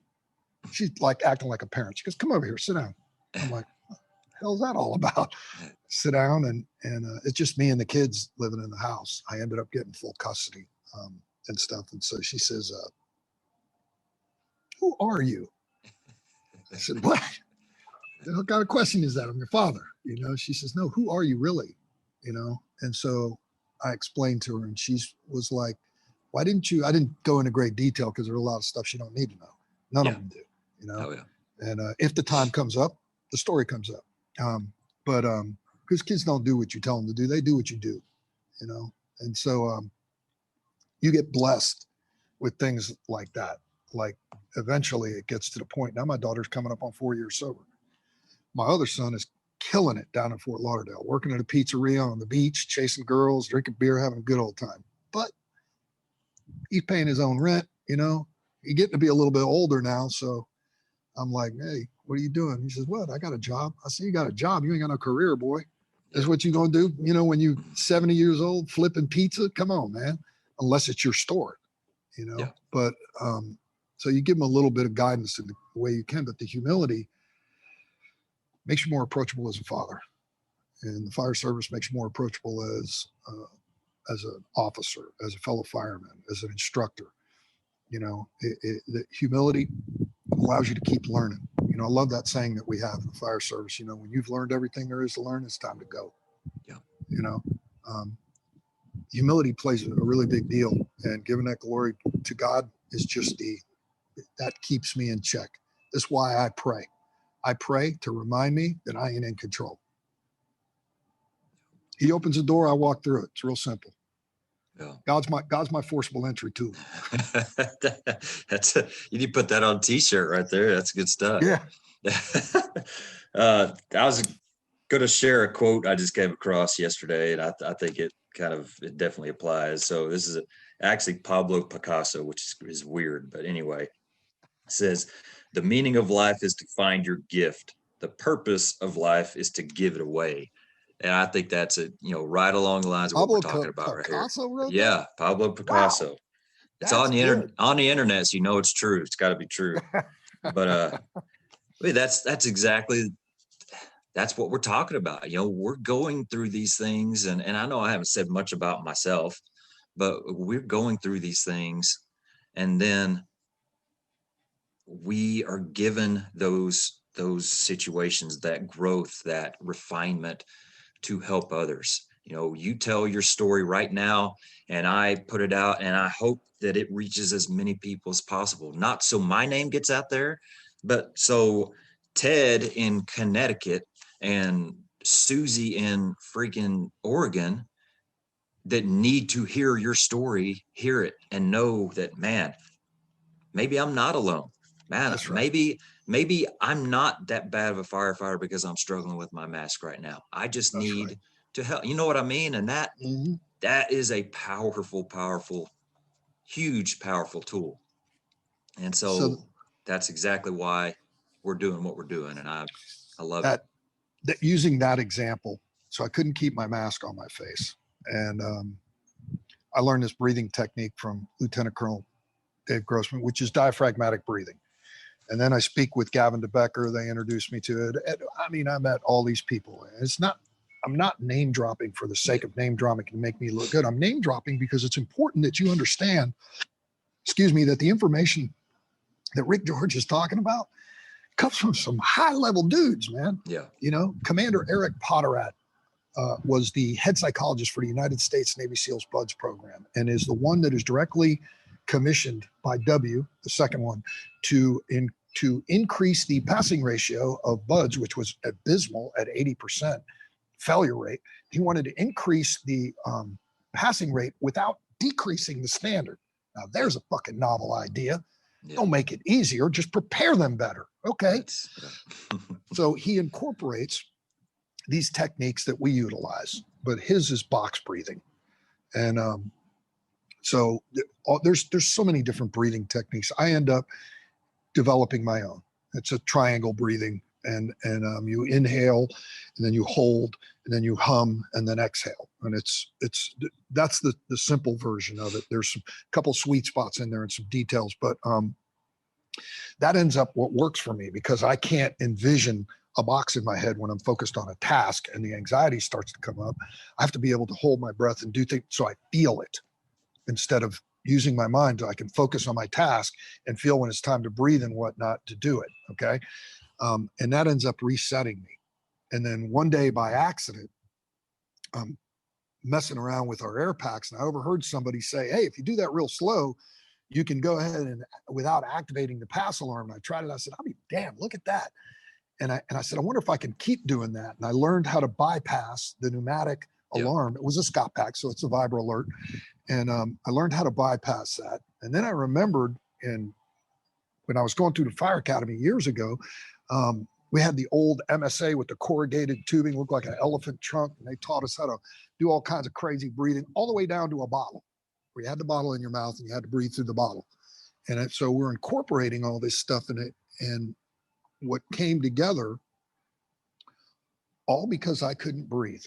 She's like acting like a parent. She goes, come over here, sit down. I'm like, what the hell's that all about? Sit down, and it's just me and the kids living in the house. I ended up getting full custody and stuff. And so she says, who are you? I said, what? What kind of question is that? I'm your father. You know, she says, no, who are you really? You know? And so I explained to her, and she was like, why didn't you? I didn't go into great detail because there's a lot of stuff she don't need to know. None of them do, you know? Oh, yeah. And if the time comes up, the story comes up. But because kids don't do what you tell them to do, they do what you do, you know? And so you get blessed with things like that. Like eventually it gets to the point. Now my daughter's coming up on 4 years sober. My other son is killing it down in Fort Lauderdale, working at a pizzeria on the beach, chasing girls, drinking beer, having a good old time. But he's paying his own rent, you know? He's getting to be a little bit older now. So I'm like, hey, what are you doing? He says, what? I got a job. I said, you got a job. You ain't got no career, boy. That's what you going to do. You know, when you 70 years old, flipping pizza, come on, man, unless it's your store, you know? Yeah. But so you give them a little bit of guidance in the way you can, but the humility makes you more approachable as a father, and the fire service makes you more approachable as an officer, as a fellow fireman, as an instructor. You know, the humility allows you to keep learning. You know, I love that saying that we have in the fire service. You know, when you've learned everything there is to learn, it's time to go. Yeah. You know, humility plays a really big deal, and giving that glory to God is just that keeps me in check. That's why I pray. I pray to remind me that I ain't in control. He opens the door, I walk through it. It's real simple. Yeah. God's my forcible entry tool. You need to put that on a t-shirt right there. That's good stuff. Yeah. I was going to share a quote I just came across yesterday, and I think it definitely applies. So this is actually Pablo Picasso, which is weird, but anyway, it says, the meaning of life is to find your gift. The purpose of life is to give it away. And I think that's right along the lines of what we're talking about Picasso right here. wrote Yeah, that? Pablo Picasso. Wow. It's on the internet, so you know it's true. It's got to be true. But that's exactly what we're talking about. You know, we're going through these things, and I know I haven't said much about myself, but we're going through these things, and then we are given those situations, that growth, that refinement to help others. You know, you tell your story right now, and I put it out, and I hope that it reaches as many people as possible. Not so my name gets out there, but so Ted in Connecticut and Susie in freaking Oregon that need to hear your story, hear it, and know that, man, maybe I'm not alone. Man, right. maybe I'm not that bad of a firefighter because I'm struggling with my mask right now. I just need to help. You know what I mean? And that is a powerful, huge, powerful tool. And so that's exactly why we're doing what we're doing. And I love it. That using that example. So I couldn't keep my mask on my face. And I learned this breathing technique from Lieutenant Colonel Dave Grossman, which is diaphragmatic breathing. And then I speak with Gavin DeBecker. They introduced me to it. I mean, I met all these people. I'm not name dropping for the sake of name dropping to make me look good. I'm name dropping because it's important that you understand, that the information that Ric Jorge is talking about comes from some high level dudes, man. Yeah. You know, Commander Eric Potterat was the head psychologist for the United States Navy SEALs BUDS program, and is the one that is directly commissioned by W, the second one, to increase the passing ratio of BUDS, which was abysmal at 80% failure rate. He wanted to increase the passing rate without decreasing the standard. Now, there's a fucking novel idea. Yeah. Don't make it easier, just prepare them better. Okay. So he incorporates these techniques that we utilize, but his is box breathing. And so there's so many different breathing techniques. I end up developing my own. It's a triangle breathing, and you inhale, and then you hold, and then you hum, and then exhale. And that's the simple version of it. There's a couple sweet spots in there and some details, but That ends up what works for me because I can't envision a box in my head when I'm focused on a task and the anxiety starts to come up. I have to be able to hold my breath and do things so I feel it instead of using my mind so I can focus on my task and feel when it's time to breathe and whatnot to do it. Okay. And that ends up resetting me. And then one day by accident, I'm messing around with our air packs and I overheard somebody say, hey, if you do that real slow, you can go ahead and without activating the pass alarm. And I tried it. I said, I'll be damned, look at that. And I said, I wonder if I can keep doing that. And I learned how to bypass the pneumatic alarm. It was a Scott pack, so it's a vibra alert. And I learned how to bypass that. And then I remembered when I was going through the fire academy years ago, we had the old MSA with the corrugated tubing, looked like an elephant trunk. And they taught us how to do all kinds of crazy breathing, all the way down to a bottle, where you had the bottle in your mouth and you had to breathe through the bottle. And so we're incorporating all this stuff in it. And what came together, all because I couldn't breathe.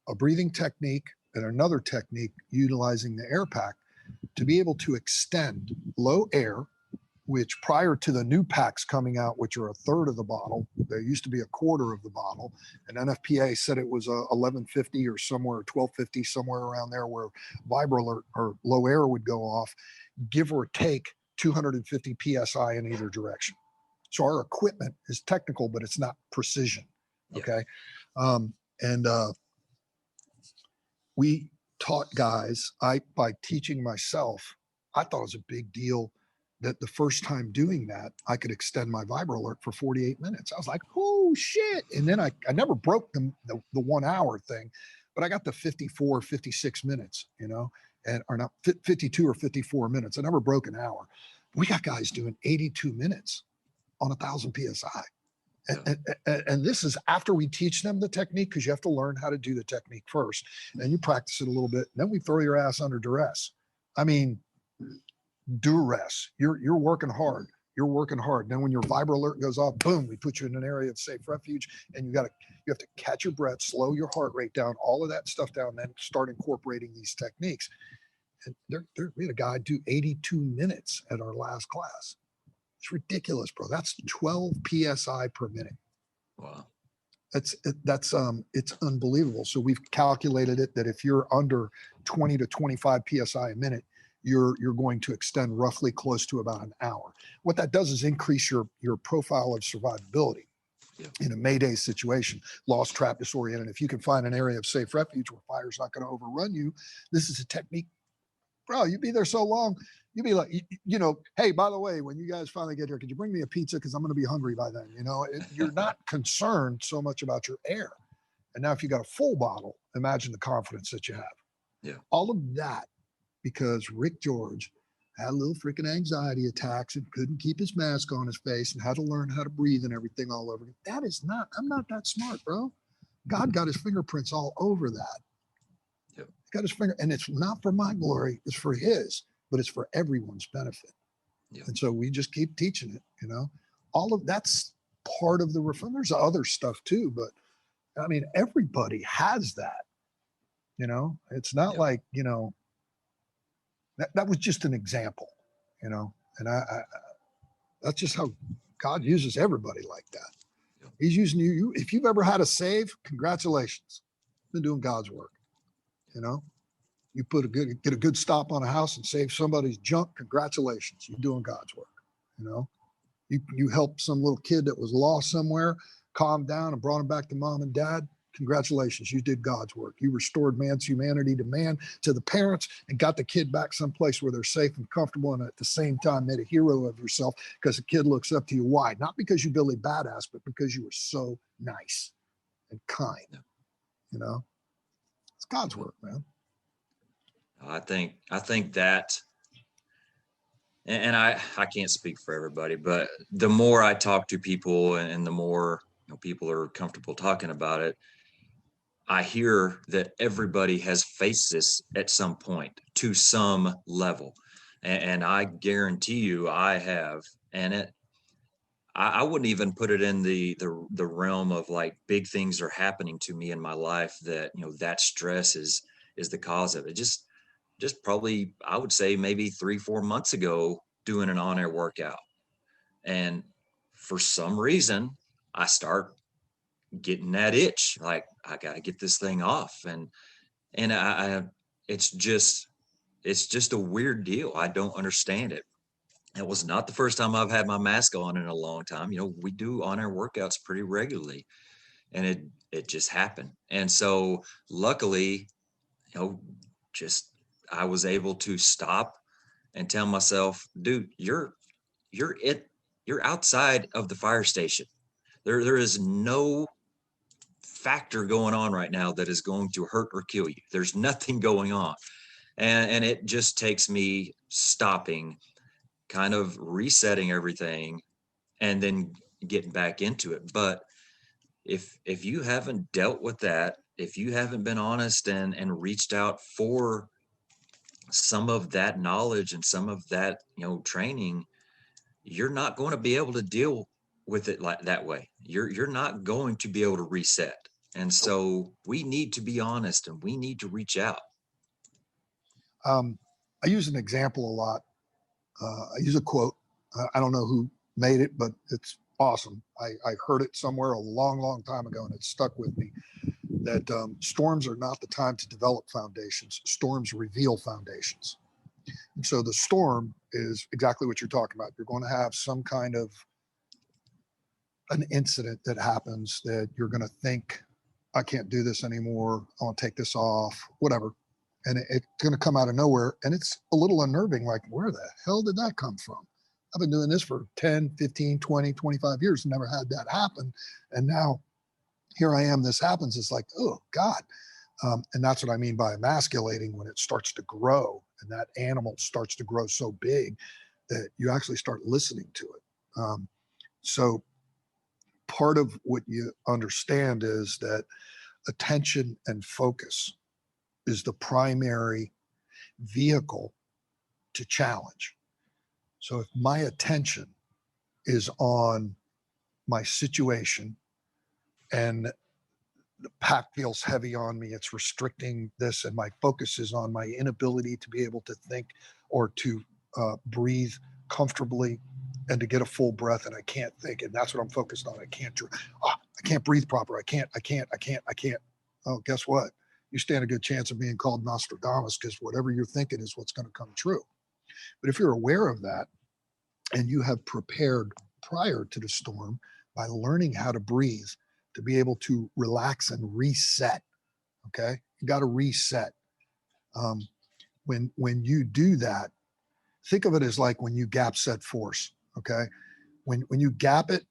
A breathing technique and another technique utilizing the air pack to be able to extend low air, which prior to the new packs coming out, which are a third of the bottle, there used to be a quarter of the bottle. And NFPA said it was 1150 or somewhere, 1250, somewhere around there where vibra alert or low air would go off, give or take 250 PSI in either direction. So our equipment is technical, but it's not precision. Okay. We taught guys, by teaching myself, I thought it was a big deal that the first time doing that, I could extend my vibra alert for 48 minutes. I was like, oh shit. And then I never broke the 1 hour thing, but I got the 54, 56 minutes, or not 52 or 54 minutes. I never broke an hour. We got guys doing 82 minutes on 1,000 PSI. And this is after we teach them the technique, because you have to learn how to do the technique first. And you practice it a little bit. Then we throw your ass under duress. I mean, duress. You're working hard. You're working hard. Then when your vibra alert goes off, boom, we put you in an area of safe refuge, and you have to catch your breath, slow your heart rate down, all of that stuff down, then start incorporating these techniques. And we had a guy do 82 minutes at our last class. It's ridiculous, bro. That's 12 PSI per minute. Wow. It's unbelievable. So we've calculated it that if you're under 20 to 25 PSI a minute, you're going to extend roughly close to about an hour. What that does is increase your profile of survivability in a Mayday situation, lost, trapped, disoriented. If you can find an area of safe refuge where fire's not going to overrun you, this is a technique. Bro, you'd be there so long. You'd be like, hey, by the way, when you guys finally get here, could you bring me a pizza? Because I'm going to be hungry by then. You're not concerned so much about your air. And now if you got a full bottle, imagine the confidence that you have. Yeah. All of that because Ric Jorge had a little freaking anxiety attacks and couldn't keep his mask on his face and had to learn how to breathe and everything all over. I'm not that smart, bro. God got his fingerprints all over that. Got his finger, and it's not for my glory, it's for his, but it's for everyone's benefit. And so we just keep teaching it, all of that's part of the reform. There's other stuff too, but I mean, everybody has that, it's not like, that was just an example, and I that's just how God uses everybody like that. He's using you. If you've ever had a save, congratulations. Been doing God's work. You get a good stop on a house and save somebody's junk. Congratulations. You're doing God's work. You helped some little kid that was lost somewhere, calmed down and brought him back to mom and dad. Congratulations. You did God's work. You restored man's humanity to the parents and got the kid back someplace where they're safe and comfortable. And at the same time, made a hero of yourself because the kid looks up to you. Why? Not because you Billy Badass, but because you were so nice and kind. It's God's work, man. I think that, and I can't speak for everybody, but the more I talk to people and the more people are comfortable talking about it, I hear that everybody has faced this at some point to some level. And I guarantee you I have. And I wouldn't even put it in the realm of like big things are happening to me in my life that, that stress is the cause of it. Just probably, I would say maybe 3-4 months ago, doing an on-air workout. And for some reason, I start getting that itch. Like, I got to get this thing off. And I it's just a weird deal. I don't understand it. It was not the first time I've had my mask on in a long time. We do on-air workouts pretty regularly, and it just happened. And so luckily, you know, just I was able to stop and tell myself, dude, you're it you're outside of the fire station. There is no factor going on right now that is going to hurt or kill you. There's nothing going on. And it just takes me stopping, kind of resetting everything, and then getting back into it. But if you haven't dealt with that, if you haven't been honest and reached out for some of that knowledge and some of that, training, you're not going to be able to deal with it like that way. You're not going to be able to reset. And so we need to be honest, and we need to reach out. I use an example a lot. I use a quote. I don't know who made it, but it's awesome. I heard it somewhere a long, long time ago, and it stuck with me. That storms are not the time to develop foundations. Storms reveal foundations. And so the storm is exactly what you're talking about. You're going to have some kind of an incident that happens that you're going to think, I can't do this anymore. I want to take this off, whatever. And it's going to come out of nowhere. And it's a little unnerving. Like, where the hell did that come from? I've been doing this for 10, 15, 20, 25 years and never had that happen. And now here I am, this happens. It's like, oh God. And that's what I mean by emasculating, when it starts to grow and that animal starts to grow so big that you actually start listening to it. So part of what you understand is that attention and focus is the primary vehicle to challenge. So if my attention is on my situation and the pack feels heavy on me, it's restricting this, and my focus is on my inability to be able to think or to breathe comfortably and to get a full breath, and I can't think, and that's what I'm focused on. I can't breathe proper. I can't. Oh, guess what? You stand a good chance of being called Nostradamus, because whatever you're thinking is what's going to come true. But if you're aware of that and you have prepared prior to the storm by learning how to breathe, to be able to relax and reset, okay? You got to reset. When you do that, think of it as like when you gap set force, okay? When you gap it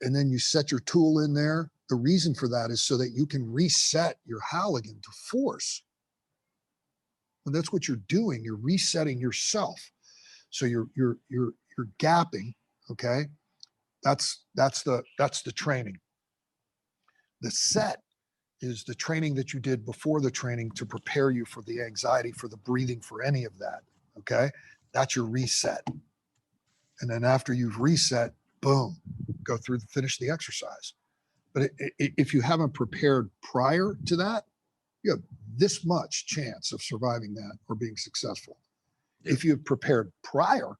and then you set your tool in there, the reason for that is so that you can reset your Halligan to force. And that's what you're doing. You're resetting yourself. So you're gapping, okay? That's the training. The set is the training that you did before the training to prepare you for the anxiety, for the breathing, for any of that, okay? That's your reset. And then after you've reset, boom, go through, finish the exercise. But if you haven't prepared prior to that, you have this much chance of surviving that or being successful. Yeah. If you've prepared prior,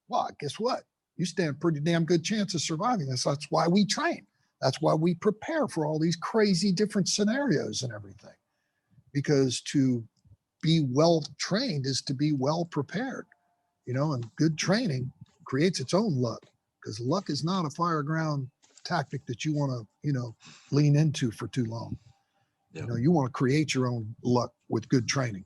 well, guess what? You stand a pretty damn good chance of surviving this. That's why we train. That's why we prepare for all these crazy different scenarios and everything. Because to be well trained is to be well prepared, and good training creates its own luck, because luck is not a fireground tactic that you want to, lean into for too long. Yeah. You want to create your own luck with good training.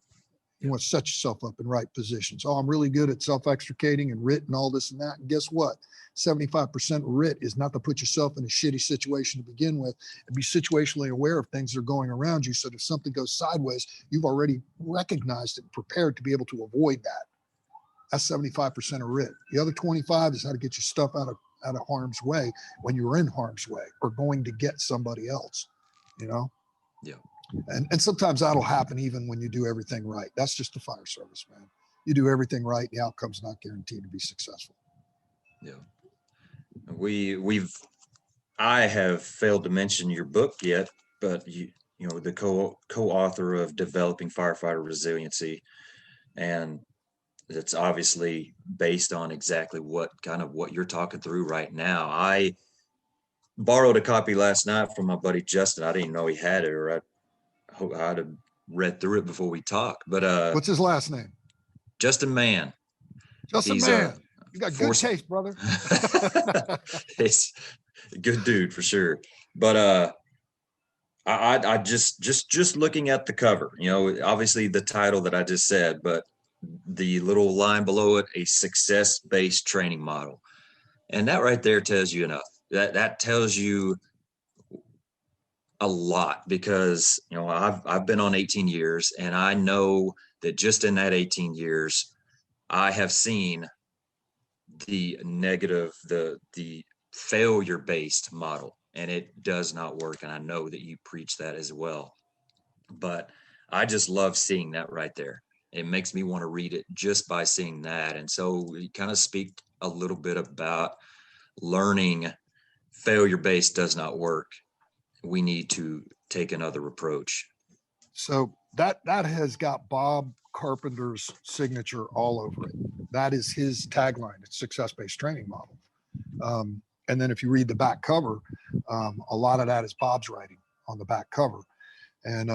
You want to set yourself up in right positions. Oh, I'm really good at self-extricating and RIT and all this and that. And guess what? 75% RIT is not to put yourself in a shitty situation to begin with, and be situationally aware of things that are going around you. So if something goes sideways, you've already recognized it and prepared to be able to avoid that. That's 75% of RIT. The other 25 is how to get your stuff out of harm's way when you're in harm's way or going to get somebody else, Yeah. And sometimes that'll happen even when you do everything right. That's just the fire service, man. You do everything right, the outcome's not guaranteed to be successful. Yeah. I have failed to mention your book yet, but the co-author of Developing Firefighter Resiliency, and that's obviously based on exactly what you're talking through right now. I borrowed a copy last night from my buddy Justin. I didn't even know he had it, or I'd have read through it before we taled. But What's his last name? Justin Mann. Justin He's Mann. You got good force. taste, brother. He's a good dude for sure. But I just looking at the cover, obviously the title that I just said, but the little line below it, a success-based training model. And that right there tells you enough. That tells you a lot, because I've been on 18 years, and I know that just in that 18 years, I have seen the negative, the failure-based model, and it does not work. And I know that you preach that as well. But I just love seeing that right there. It makes me want to read it just by seeing that. And so we kind of speak a little bit about learning failure-based does not work. We need to take another approach. So that has got Bob Carpenter's signature all over it. That is his tagline. It's success-based training model. And then if you read the back cover, a lot of that is Bob's writing on the back cover. And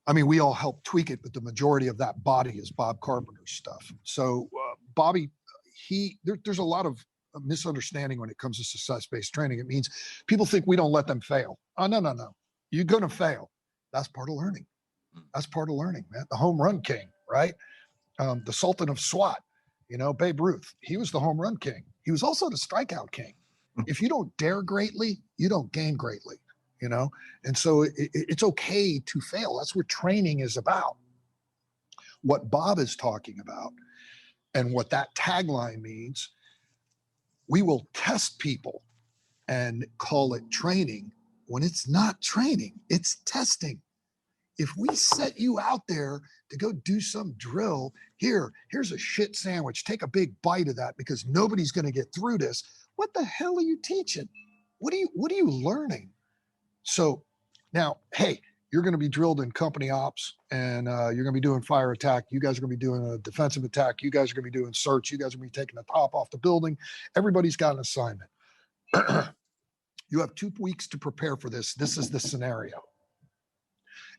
I mean, we all help tweak it, but the majority of that body is Bob Carpenter's stuff. So Bobby, there's a lot of misunderstanding when it comes to success-based training. It means people think we don't let them fail. Oh, no. You're going to fail. That's part of learning. That's part of learning, man. The home run king, right? The Sultan of SWAT, Babe Ruth. He was the home run king. He was also the strikeout king. If you don't dare greatly, you don't gain greatly, And so it's okay to fail. That's what training is about. What Bob is talking about and what that tagline means, we will test people and call it training when it's not training, it's testing. If we set you out there to go do some drill, here's a shit sandwich, take a big bite of that because nobody's going to get through this. What the hell are you teaching? What are you learning? So now, hey, you're going to be drilled in company ops, and you're going to be doing fire attack. You guys are going to be doing a defensive attack. You guys are going to be doing search. You guys are going to be taking the top off the building. Everybody's got an assignment. You have 2 weeks to prepare for this. This is the scenario.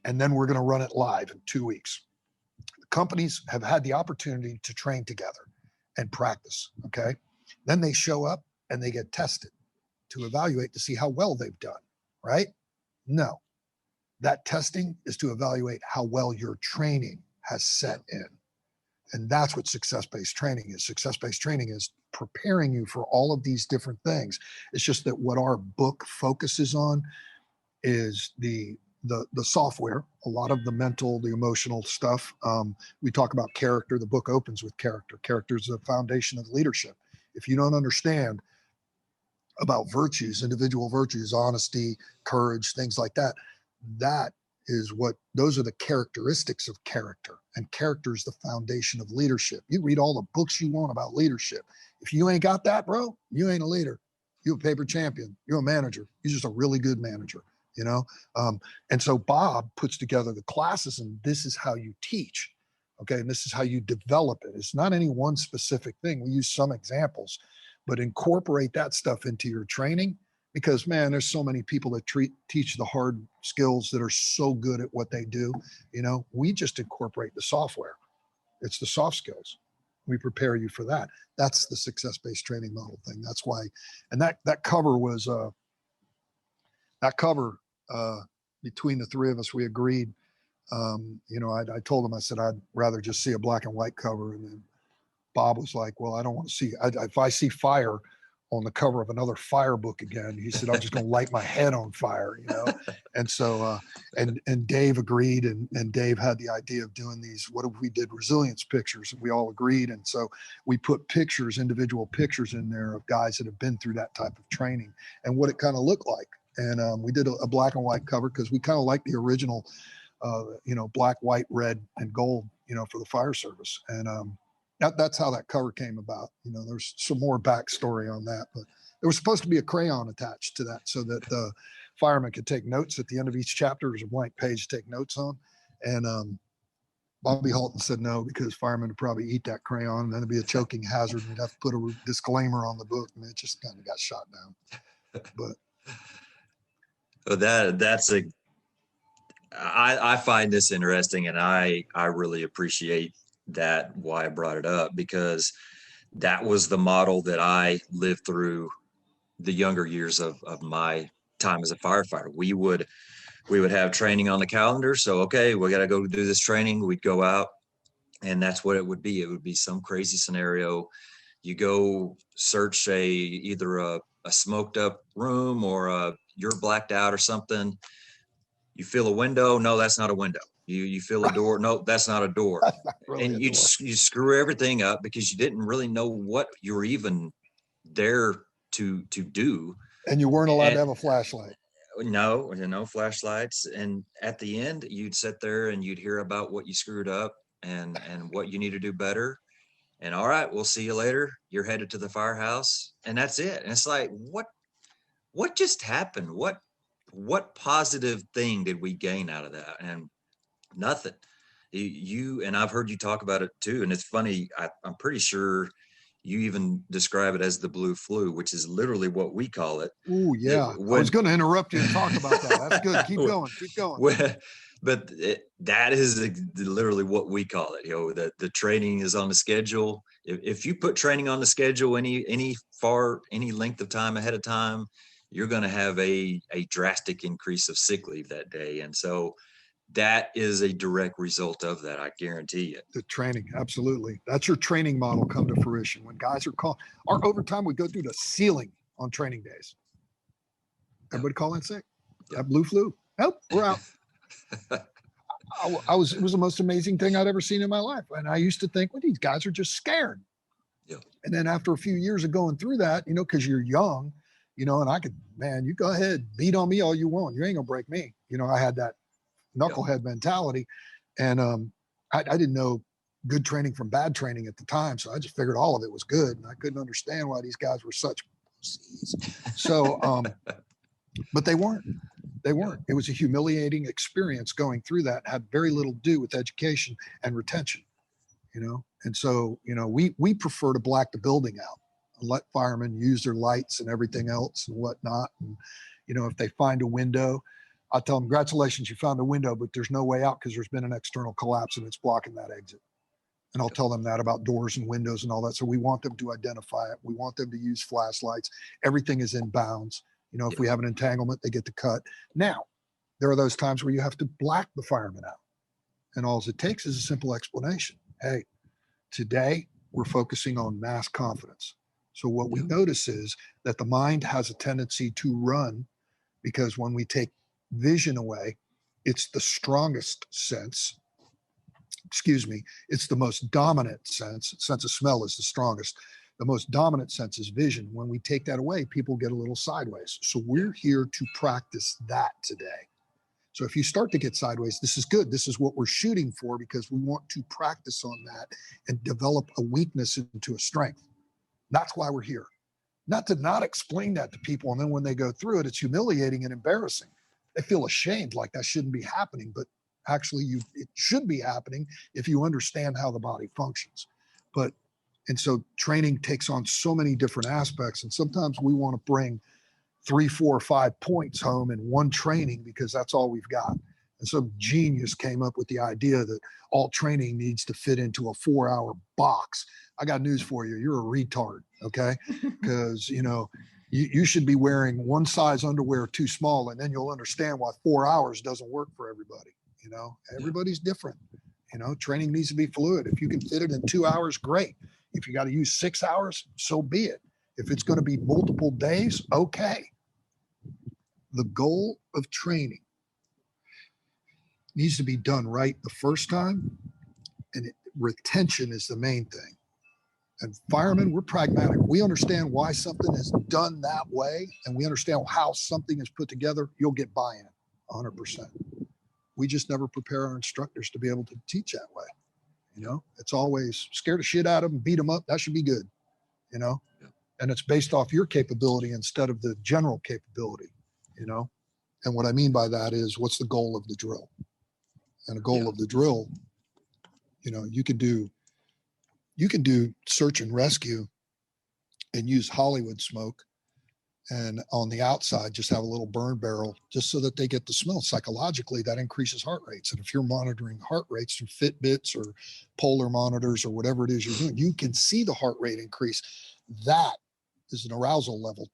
And then we're going to run it live in 2 weeks. The companies have had the opportunity to train together and practice, okay? Then they show up and they get tested to evaluate to see how well they've done, right? No. That testing is to evaluate how well your training has set in. And that's what success-based training is. Success-based training is preparing you for all of these different things. It's just that what our book focuses on is the software, a lot of the mental, the emotional stuff. We talk about character. The book opens with character. Character is the foundation of leadership. If you don't understand about virtues, individual virtues, honesty, courage, things like that, those are the characteristics of character. And character is the foundation of leadership. You read all the books you want about leadership. If you ain't got that, bro, you ain't a leader. You're a paper champion. You're a manager. You're just a really good manager, And so Bob puts together the classes, and this is how you teach. Okay. And this is how you develop it. It's not any one specific thing. We use some examples, but incorporate that stuff into your training. Because, man, there's so many people that teach the hard skills that are so good at what they do. We just incorporate the software. It's the soft skills. We prepare you for that. That's the success-based training model thing. That's why. And that cover was between the three of us, we agreed. I told him, I said, I'd rather just see a black and white cover. And then Bob was like, well, I don't want to see, if I see fire on the cover of another fire book again, he said, I'm just going to light my head on fire, And so, and Dave agreed, and Dave had the idea of doing these, what if we did resilience pictures, and we all agreed. And so we put individual pictures in there of guys that have been through that type of training and what it kind of looked like. And we did a black and white cover because we kind of like the original, black, white, red, and gold, for the fire service. And, that's how that cover came about. There's some more backstory on that, but there was supposed to be a crayon attached to that so that the fireman could take notes at the end of each chapter. There's a blank page to take notes on. And Bobby Halton said no, because firemen would probably eat that crayon and then it'd be a choking hazard. And we'd have to put a disclaimer on the book, and it just kind of got shot down. But I find this interesting, and I really appreciate that, why I brought it up, because that was the model that I lived through the younger years of my time as a firefighter. We would have training on the calendar. So, okay, we got to go do this training. We'd go out, and that's what it would be. It would be some crazy scenario. You go search either a smoked up room, or you're blacked out or something. You feel a window. No, that's not a window. You feel a door. No, that's not a door. really And you screw everything up because you didn't really know what you were even there to do. And you weren't allowed to have a flashlight. No flashlights. And at the end, you'd sit there and you'd hear about what you screwed up and what you need to do better. And all right, we'll see you later. You're headed to the firehouse, and that's it. And it's like, what just happened? What positive thing did we gain out of that? And nothing. You and I've heard you talk about it too. And it's funny. I'm pretty sure you even describe it as the blue flu, which is literally what we call it. Oh yeah. I was going to interrupt you and talk about that. That's good. Keep going. Keep going. But that is literally what we call it. The training is on the schedule. If you put training on the schedule any length of time ahead of time, you're going to have a drastic increase of sick leave that day. And so that is a direct result of that. I guarantee you. The training. Absolutely. That's your training model come to fruition. When guys are called, our overtime would go through the ceiling on training days. Everybody call in sick. That blue flu. Nope, we're out. It was the most amazing thing I'd ever seen in my life. And I used to think, well, these guys are just scared. Yeah. And then after a few years of going through that, because you're young, and you go ahead, beat on me all you want. You ain't gonna break me. I had that knucklehead mentality. And I didn't know good training from bad training at the time. So I just figured all of it was good. And I couldn't understand why these guys were such pussies. So, but they weren't. They weren't. It was a humiliating experience going through that. Had very little to do with education and retention, And so, we prefer to black the building out and let firemen use their lights and everything else and whatnot. And, if they find a window, I tell them, congratulations, you found a window, but there's no way out because there's been an external collapse and it's blocking that exit. And I'll tell them that about doors and windows and all that. So we want them to identify it. We want them to use flashlights. Everything is in bounds. If we have an entanglement, they get to cut. Now, there are those times where you have to black the fireman out. And all it takes is a simple explanation. Hey, today we're focusing on mass confidence. So what we notice is that the mind has a tendency to run, because when we take vision away, it's the strongest sense. It's the most dominant sense. Sense of smell is the strongest. The most dominant sense is vision. When we take that away, people get a little sideways. So we're here to practice that today. So if you start to get sideways, this is good. This is what we're shooting for, because we want to practice on that and develop a weakness into a strength. That's why we're here. Not to not explain that to people. And then when they go through it, it's humiliating and embarrassing. They feel ashamed, like that shouldn't be happening. But actually, it should be happening if you understand how the body functions. And so training takes on so many different aspects. And sometimes we want to bring 3, 4, 5 points home in one training because that's all we've got. And some genius came up with the idea that all training needs to fit into a 4-hour box. I got news for you. You're a retard, okay? Because, you should be wearing one size underwear too small, and then you'll understand why 4 hours doesn't work for everybody. Everybody's different. Training needs to be fluid. If you can fit it in 2 hours, great. If you got to use 6 hours, so be it. If it's going to be multiple days, okay. The goal of training needs to be done right the first time, and retention is the main thing. And firemen, we're pragmatic. We understand why something is done that way, and we understand how something is put together. You'll get buy-in 100%. We just never prepare our instructors to be able to teach that way. It's always scare the shit out of them, beat them up. That should be good, and it's based off your capability instead of the general capability, And what I mean by that is, what's the goal of the drill? And the goal of the drill You can do search and rescue and use Hollywood smoke, and on the outside just have a little burn barrel just so that they get the smell. Psychologically, that increases heart rates. And if you're monitoring heart rates through Fitbits or polar monitors or whatever it is you're doing, you can see the heart rate increase. That is an arousal level.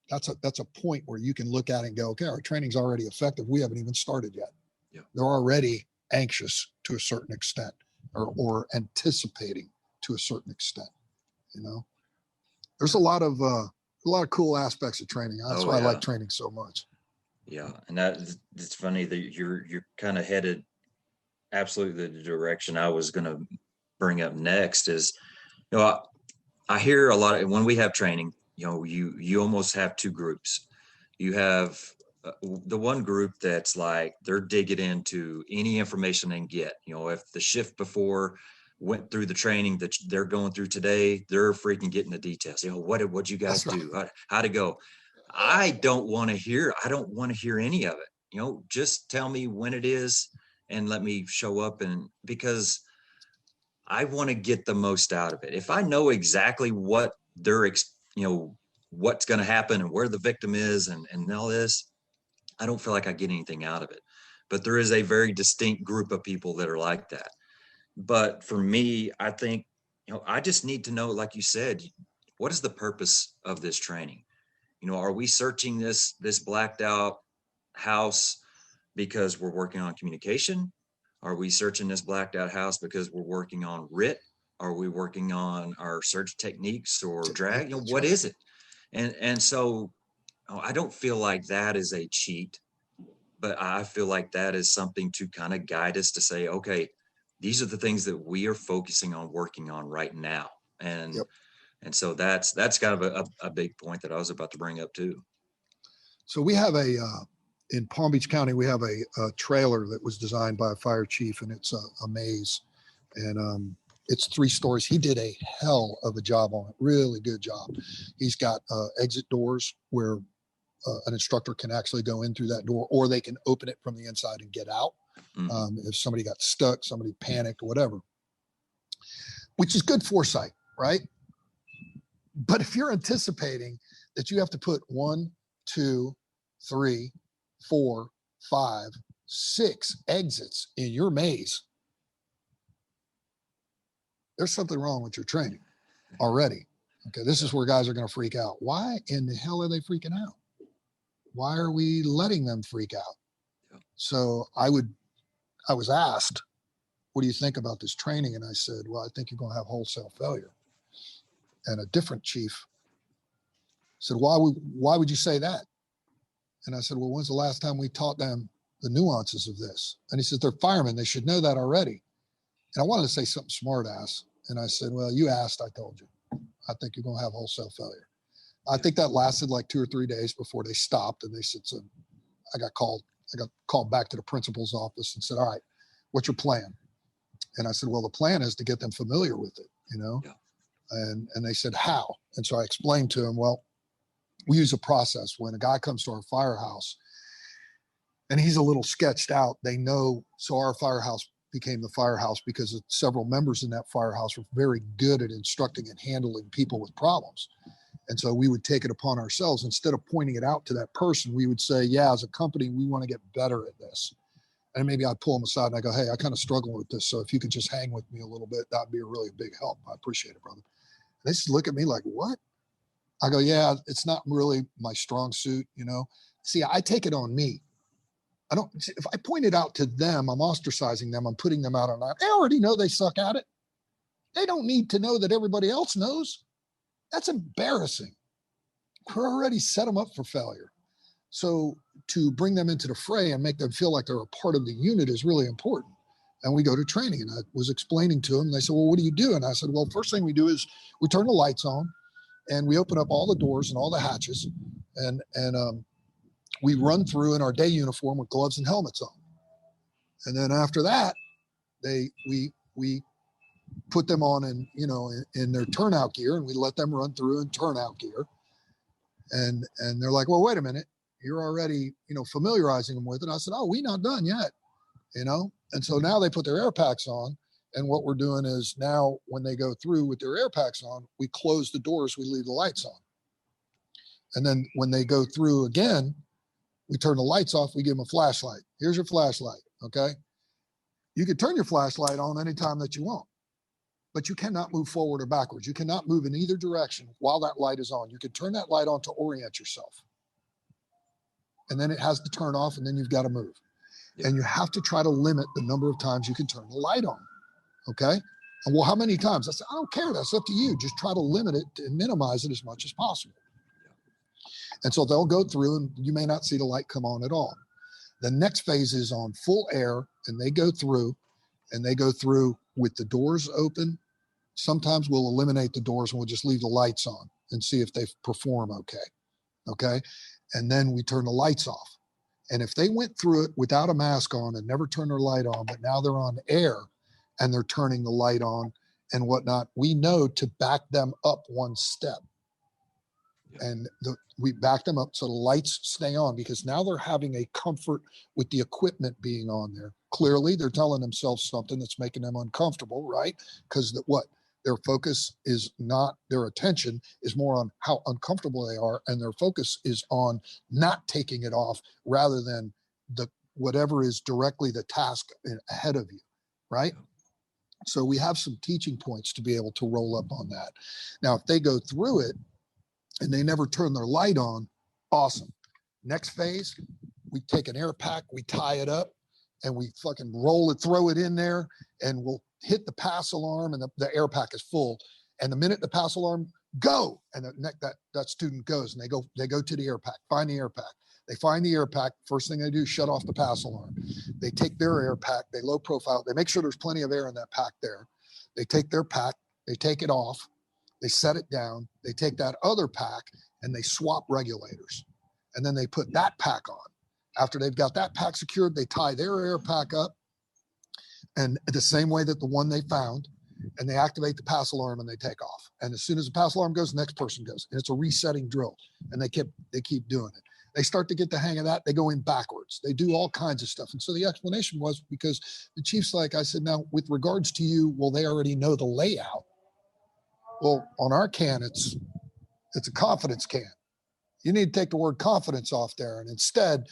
That's a point where you can look at it and go, okay, our training's already effective. We haven't even started yet. Yeah. They're already anxious to a certain extent, or anticipating to a certain extent. There's a lot of cool aspects of training. That's why I like training so much. Yeah, and it's funny that you're kind of headed absolutely the direction I was going to bring up next. Is I hear a lot when we have training. You almost have two groups. You have the one group that's like they're digging into any information they can get. If the shift before went through the training that they're going through today, they're freaking getting the details. What'd you guys do? How'd it go? I don't want to hear any of it. Just tell me when it is and let me show up, and because I want to get the most out of it. If I know exactly what what's going to happen and where the victim is and all this, I don't feel like I get anything out of it. But there is a very distinct group of people that are like that. But for me, I think, I just need to know, like you said, what is the purpose of this training? Are we searching this blacked out house because we're working on communication? Are we searching this blacked out house because we're working on RIT? Are we working on our search techniques or drag? What is it? And so I don't feel like that is a cheat, but I feel like that is something to kind of guide us to say, okay, these are the things that we are focusing on working on right now. And so that's kind of a big point that I was about to bring up too. So we have in Palm Beach County, we have a trailer that was designed by a fire chief, and it's a maze, and it's 3 stories. He did a hell of a job on it. Really good job. He's got exit doors where an instructor can actually go in through that door, or they can open it from the inside and get out. If somebody got stuck, somebody panicked, whatever, which is good foresight, right? But if you're anticipating that you have to put 1, 2, 3, 4, 5, 6 exits in your maze, there's something wrong with your training already. Okay, this is where guys are going to freak out. Why in the hell are they freaking out? Why are we letting them freak out? So I was asked, what do you think about this training? And I said, well, I think you're going to have wholesale failure. And a different chief said, why would you say that? And I said, well, when's the last time we taught them the nuances of this? And he said, they're firemen. They should know that already. And I wanted to say something smart ass. And I said, well, you asked, I told you. I think you're going to have wholesale failure. I think that lasted like 2 or 3 days before they stopped. And they said, so I got called back to the principal's office and said, all right, what's your plan? And I said, well, the plan is to get them familiar with it, And they said, how? And so I explained to them, well, we use a process. When a guy comes to our firehouse and he's a little sketched out, they know. So our firehouse became the firehouse because several members in that firehouse were very good at instructing and handling people with problems. And so we would take it upon ourselves. Instead of pointing it out to that person, we would say, yeah, as a company, we want to get better at this. And maybe I'd pull them aside and I go, hey, I kind of struggle with this. So if you could just hang with me a little bit, that'd be a really big help. I appreciate it, brother. And they just look at me like, what? I go, yeah, it's not really my strong suit, See, I take it on me. If I point it out to them, I'm ostracizing them. I'm putting them out on that. They already know they suck at it. They don't need to know that everybody else knows. That's embarrassing. We're already set them up for failure. So to bring them into the fray and make them feel like they're a part of the unit is really important. And we go to training, and I was explaining to them. They said, well, what do you do? And I said, well, first thing we do is we turn the lights on and we open up all the doors and all the hatches. And we run through in our day uniform with gloves and helmets on. And then after that, we put them on in their turnout gear, and we let them run through in turnout gear. And they're like, well, wait a minute, you're already, familiarizing them with it. I said, oh, we not done yet, And so now they put their air packs on And what we're doing is now when they go through with their air packs on, we close the doors, we leave the lights on. And then when they go through again, we turn the lights off, we give them a flashlight. Here's your flashlight, okay? You can turn your flashlight on anytime that you want, but you cannot move forward or backwards. You cannot move in either direction while that light is on. You can turn that light on to orient yourself. And then it has to turn off, and then you've got to move. Yeah. And you have to try to limit the number of times you can turn the light on, okay? And well, how many times? I said, I don't care. That's up to you. Just try to limit it and minimize it as much as possible. And so they'll go through, and you may not see the light come on at all. The next phase is on full air, and they go through with the doors open. Sometimes we'll eliminate the doors and we'll just leave the lights on and see if they perform okay. Okay. And then we turn the lights off. And if they went through it without a mask on and never turned their light on, but now they're on air and they're turning the light on and whatnot, we know to back them up one step. And we back them up so the lights stay on, because now they're having a comfort with the equipment being on there. Clearly, they're telling themselves something that's making them uncomfortable, right? Because their focus is not, their attention is more on how uncomfortable they are, and their focus is on not taking it off rather than whatever is directly the task ahead of you, right? So we have some teaching points to be able to roll up on that. Now, if they go through it and they never turn their light on, awesome. Next phase, we take an air pack, we tie it up, and we fucking roll it, throw it in there, and we'll hit the pass alarm, and the air pack is full. And the minute the pass alarm, go, and that student goes, and they go to the air pack, find the air pack. They find the air pack. First thing they do is shut off the pass alarm. They take their air pack, they low profile, they make sure there's plenty of air in that pack there. They take their pack, they take it off, they set it down, they take that other pack and they swap regulators. And then they put that pack on. After they've got that pack secured, they tie their air pack up, and the same way that the one they found, and they activate the pass alarm and they take off. And as soon as the pass alarm goes, the next person goes. And it's a resetting drill. And they keep doing it. They start to get the hang of that. They go in backwards. They do all kinds of stuff. And so the explanation was, because the chief's like, I said, now with regards to you, well, they already know the layout. Well, on our can, it's a confidence can. You need to take the word confidence off there and instead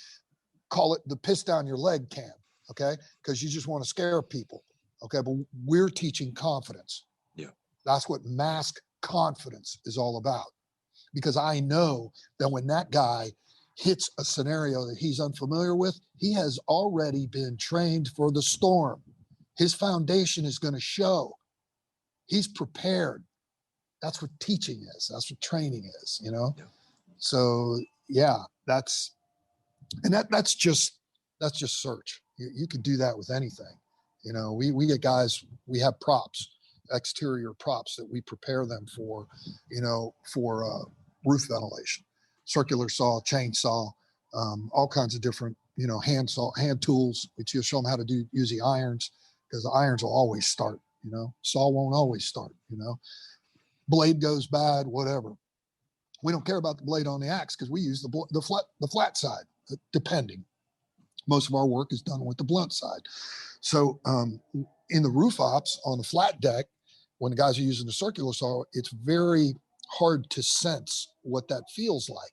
call it the piss down your leg can, okay? Because you just want to scare people, okay? But we're teaching confidence. Yeah. That's what mask confidence is all about. Because I know that when that guy hits a scenario that he's unfamiliar with, he has already been trained for the storm. His foundation is going to show. He's prepared. That's what teaching is. That's what training is, you know? Yeah. So yeah, that's just search. You can do that with anything. You know, we get guys, we have props, exterior props that we prepare them for, you know, for roof ventilation, circular saw, chainsaw, all kinds of different, you know, hand tools, which you'll show them how to use the irons, because the irons will always start, you know, saw won't always start, you know. Blade goes bad, whatever. We don't care about the blade on the axe because we use the flat side, depending. Most of our work is done with the blunt side. So in the roof ops on the flat deck, when the guys are using the circular saw, it's very hard to sense what that feels like.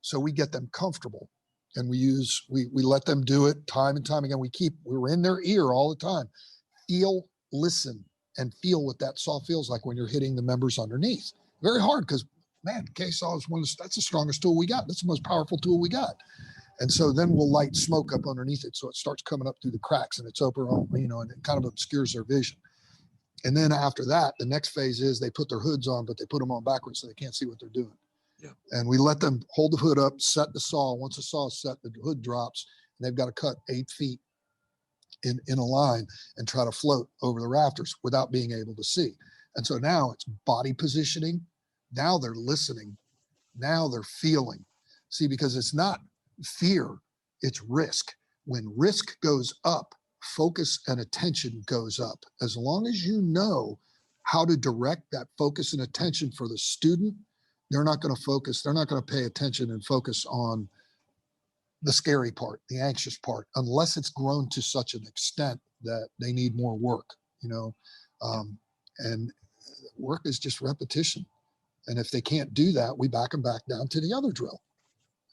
So we get them comfortable, and we let them do it time and time again. We're in their ear all the time. Feel, listen, and feel what that saw feels like when you're hitting the members underneath. Very hard, because man, K-saw is that's the strongest tool we got. That's the most powerful tool we got. And so then we'll light smoke up underneath it, so it starts coming up through the cracks, and it's open, you know, and it kind of obscures their vision. And then after that, the next phase is they put their hoods on, but they put them on backwards so they can't see what they're doing. Yeah. And we let them hold the hood up, set the saw. Once the saw is set, the hood drops, and they've got to cut 8 feet in a line and try to float over the rafters without being able to see. And so now it's body positioning. Now they're listening. Now they're feeling. See, because it's not fear, it's risk. When risk goes up, focus and attention goes up. As long as you know how to direct that focus and attention for the student, they're not going to focus. They're not going to pay attention and focus on the scary part, the anxious part, unless it's grown to such an extent that they need more work. And work is just repetition. And if they can't do that, we back them back down to the other drill.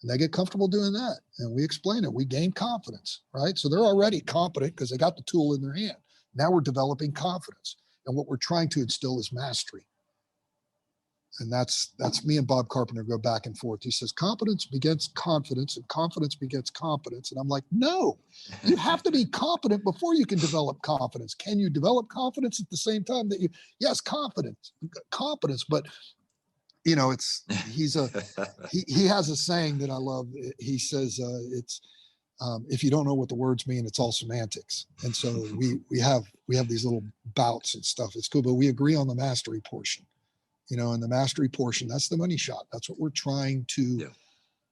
And they get comfortable doing that. And we explain it. We gain confidence, right? So they're already competent because they got the tool in their hand. Now we're developing confidence. And what we're trying to instill is mastery. And that's me and Bob Carpenter go back and forth. He says, competence begets confidence and confidence begets competence. And I'm like, no, you have to be competent before you can develop confidence. Can you develop confidence at the same time that yes, competence, but he has a saying that I love. He says, if you don't know what the words mean, it's all semantics. And so we have these little bouts and stuff. It's cool, but we agree on the mastery portion. And the mastery portion, that's the money shot. That's what we're trying to,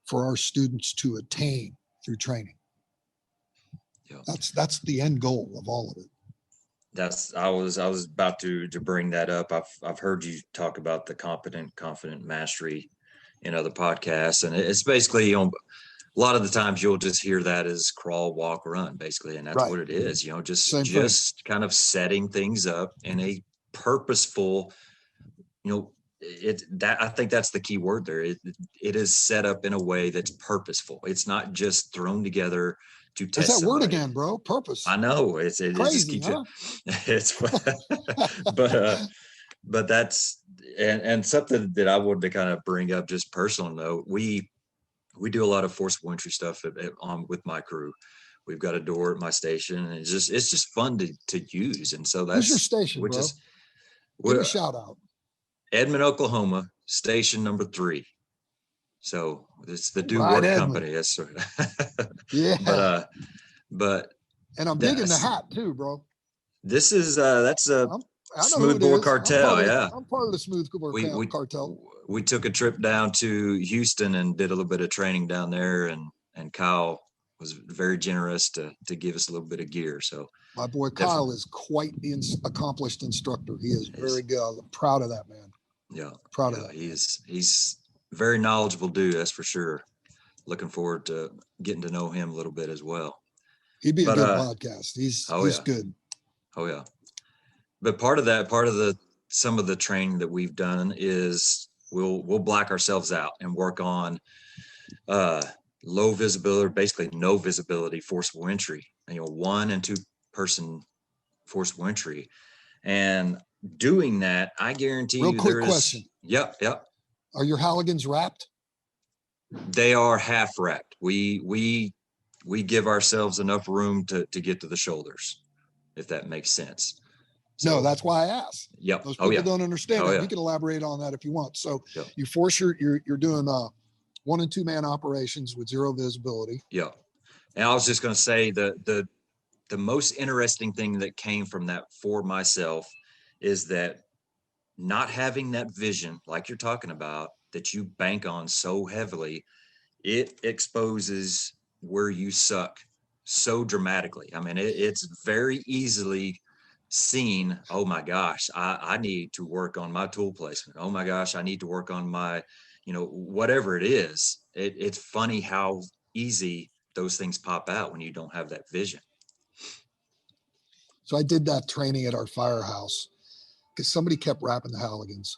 for our students to attain through training. Yeah. That's the end goal of all of it. I was about to bring that up. I've heard you talk about the confident mastery in other podcasts, and it's basically, a lot of the times you'll just hear that as crawl, walk, run, basically, and that's right. What it is. Just kind of setting things up in a purposeful. I think that's the key word there. It is set up in a way that's purposeful. It's not just thrown together to test. That's that somebody. Word again, bro. Purpose. I know it just keeps it. But that's and something that I wanted to kind of bring up just personal note. We do a lot of forcible entry stuff with my crew. We've got a door at my station, and it's just fun to use. And so that's where's your station, bro? Give a shout out. Edmond, Oklahoma, station number 3. So it's the Do Work Company. Yes, sir. Yeah. But and I'm digging the hat too, bro. This is that's a Smoothbore Cartel. I'm part of the Smoothbore Cartel. We took a trip down to Houston and did a little bit of training down there, and Kyle was very generous to give us a little bit of gear. So my boy Kyle is quite the accomplished instructor. He is very good. I'm proud of that, man. Yeah, proud of that. He's very knowledgeable dude, that's for sure. Looking forward to getting to know him a little bit as well. He'd be a good podcast. He's good. Oh yeah. But part of some of the training that we've done is we'll black ourselves out and work on low visibility, basically no visibility forcible entry. 1 and 2 person forcible entry. And doing that, I guarantee you. Real quick question. Yep. Are your Halligans wrapped? They are half wrapped. We give ourselves enough room to get to the shoulders, if that makes sense. So, no, that's why I asked. Yep. Those people don't understand that. You can elaborate on that if you want. So you force you're doing 1 and 2 man operations with 0 visibility. Yeah. And I was just going to say the most interesting thing that came from that for myself is that not having that vision, like you're talking about, that you bank on so heavily, it exposes where you suck so dramatically. I mean, it's very easily seen. Oh my gosh, I need to work on my tool placement. Oh my gosh, I need to work on my, whatever it is. It's funny how easy those things pop out when you don't have that vision. So I did that training at our firehouse because somebody kept wrapping the Halligans,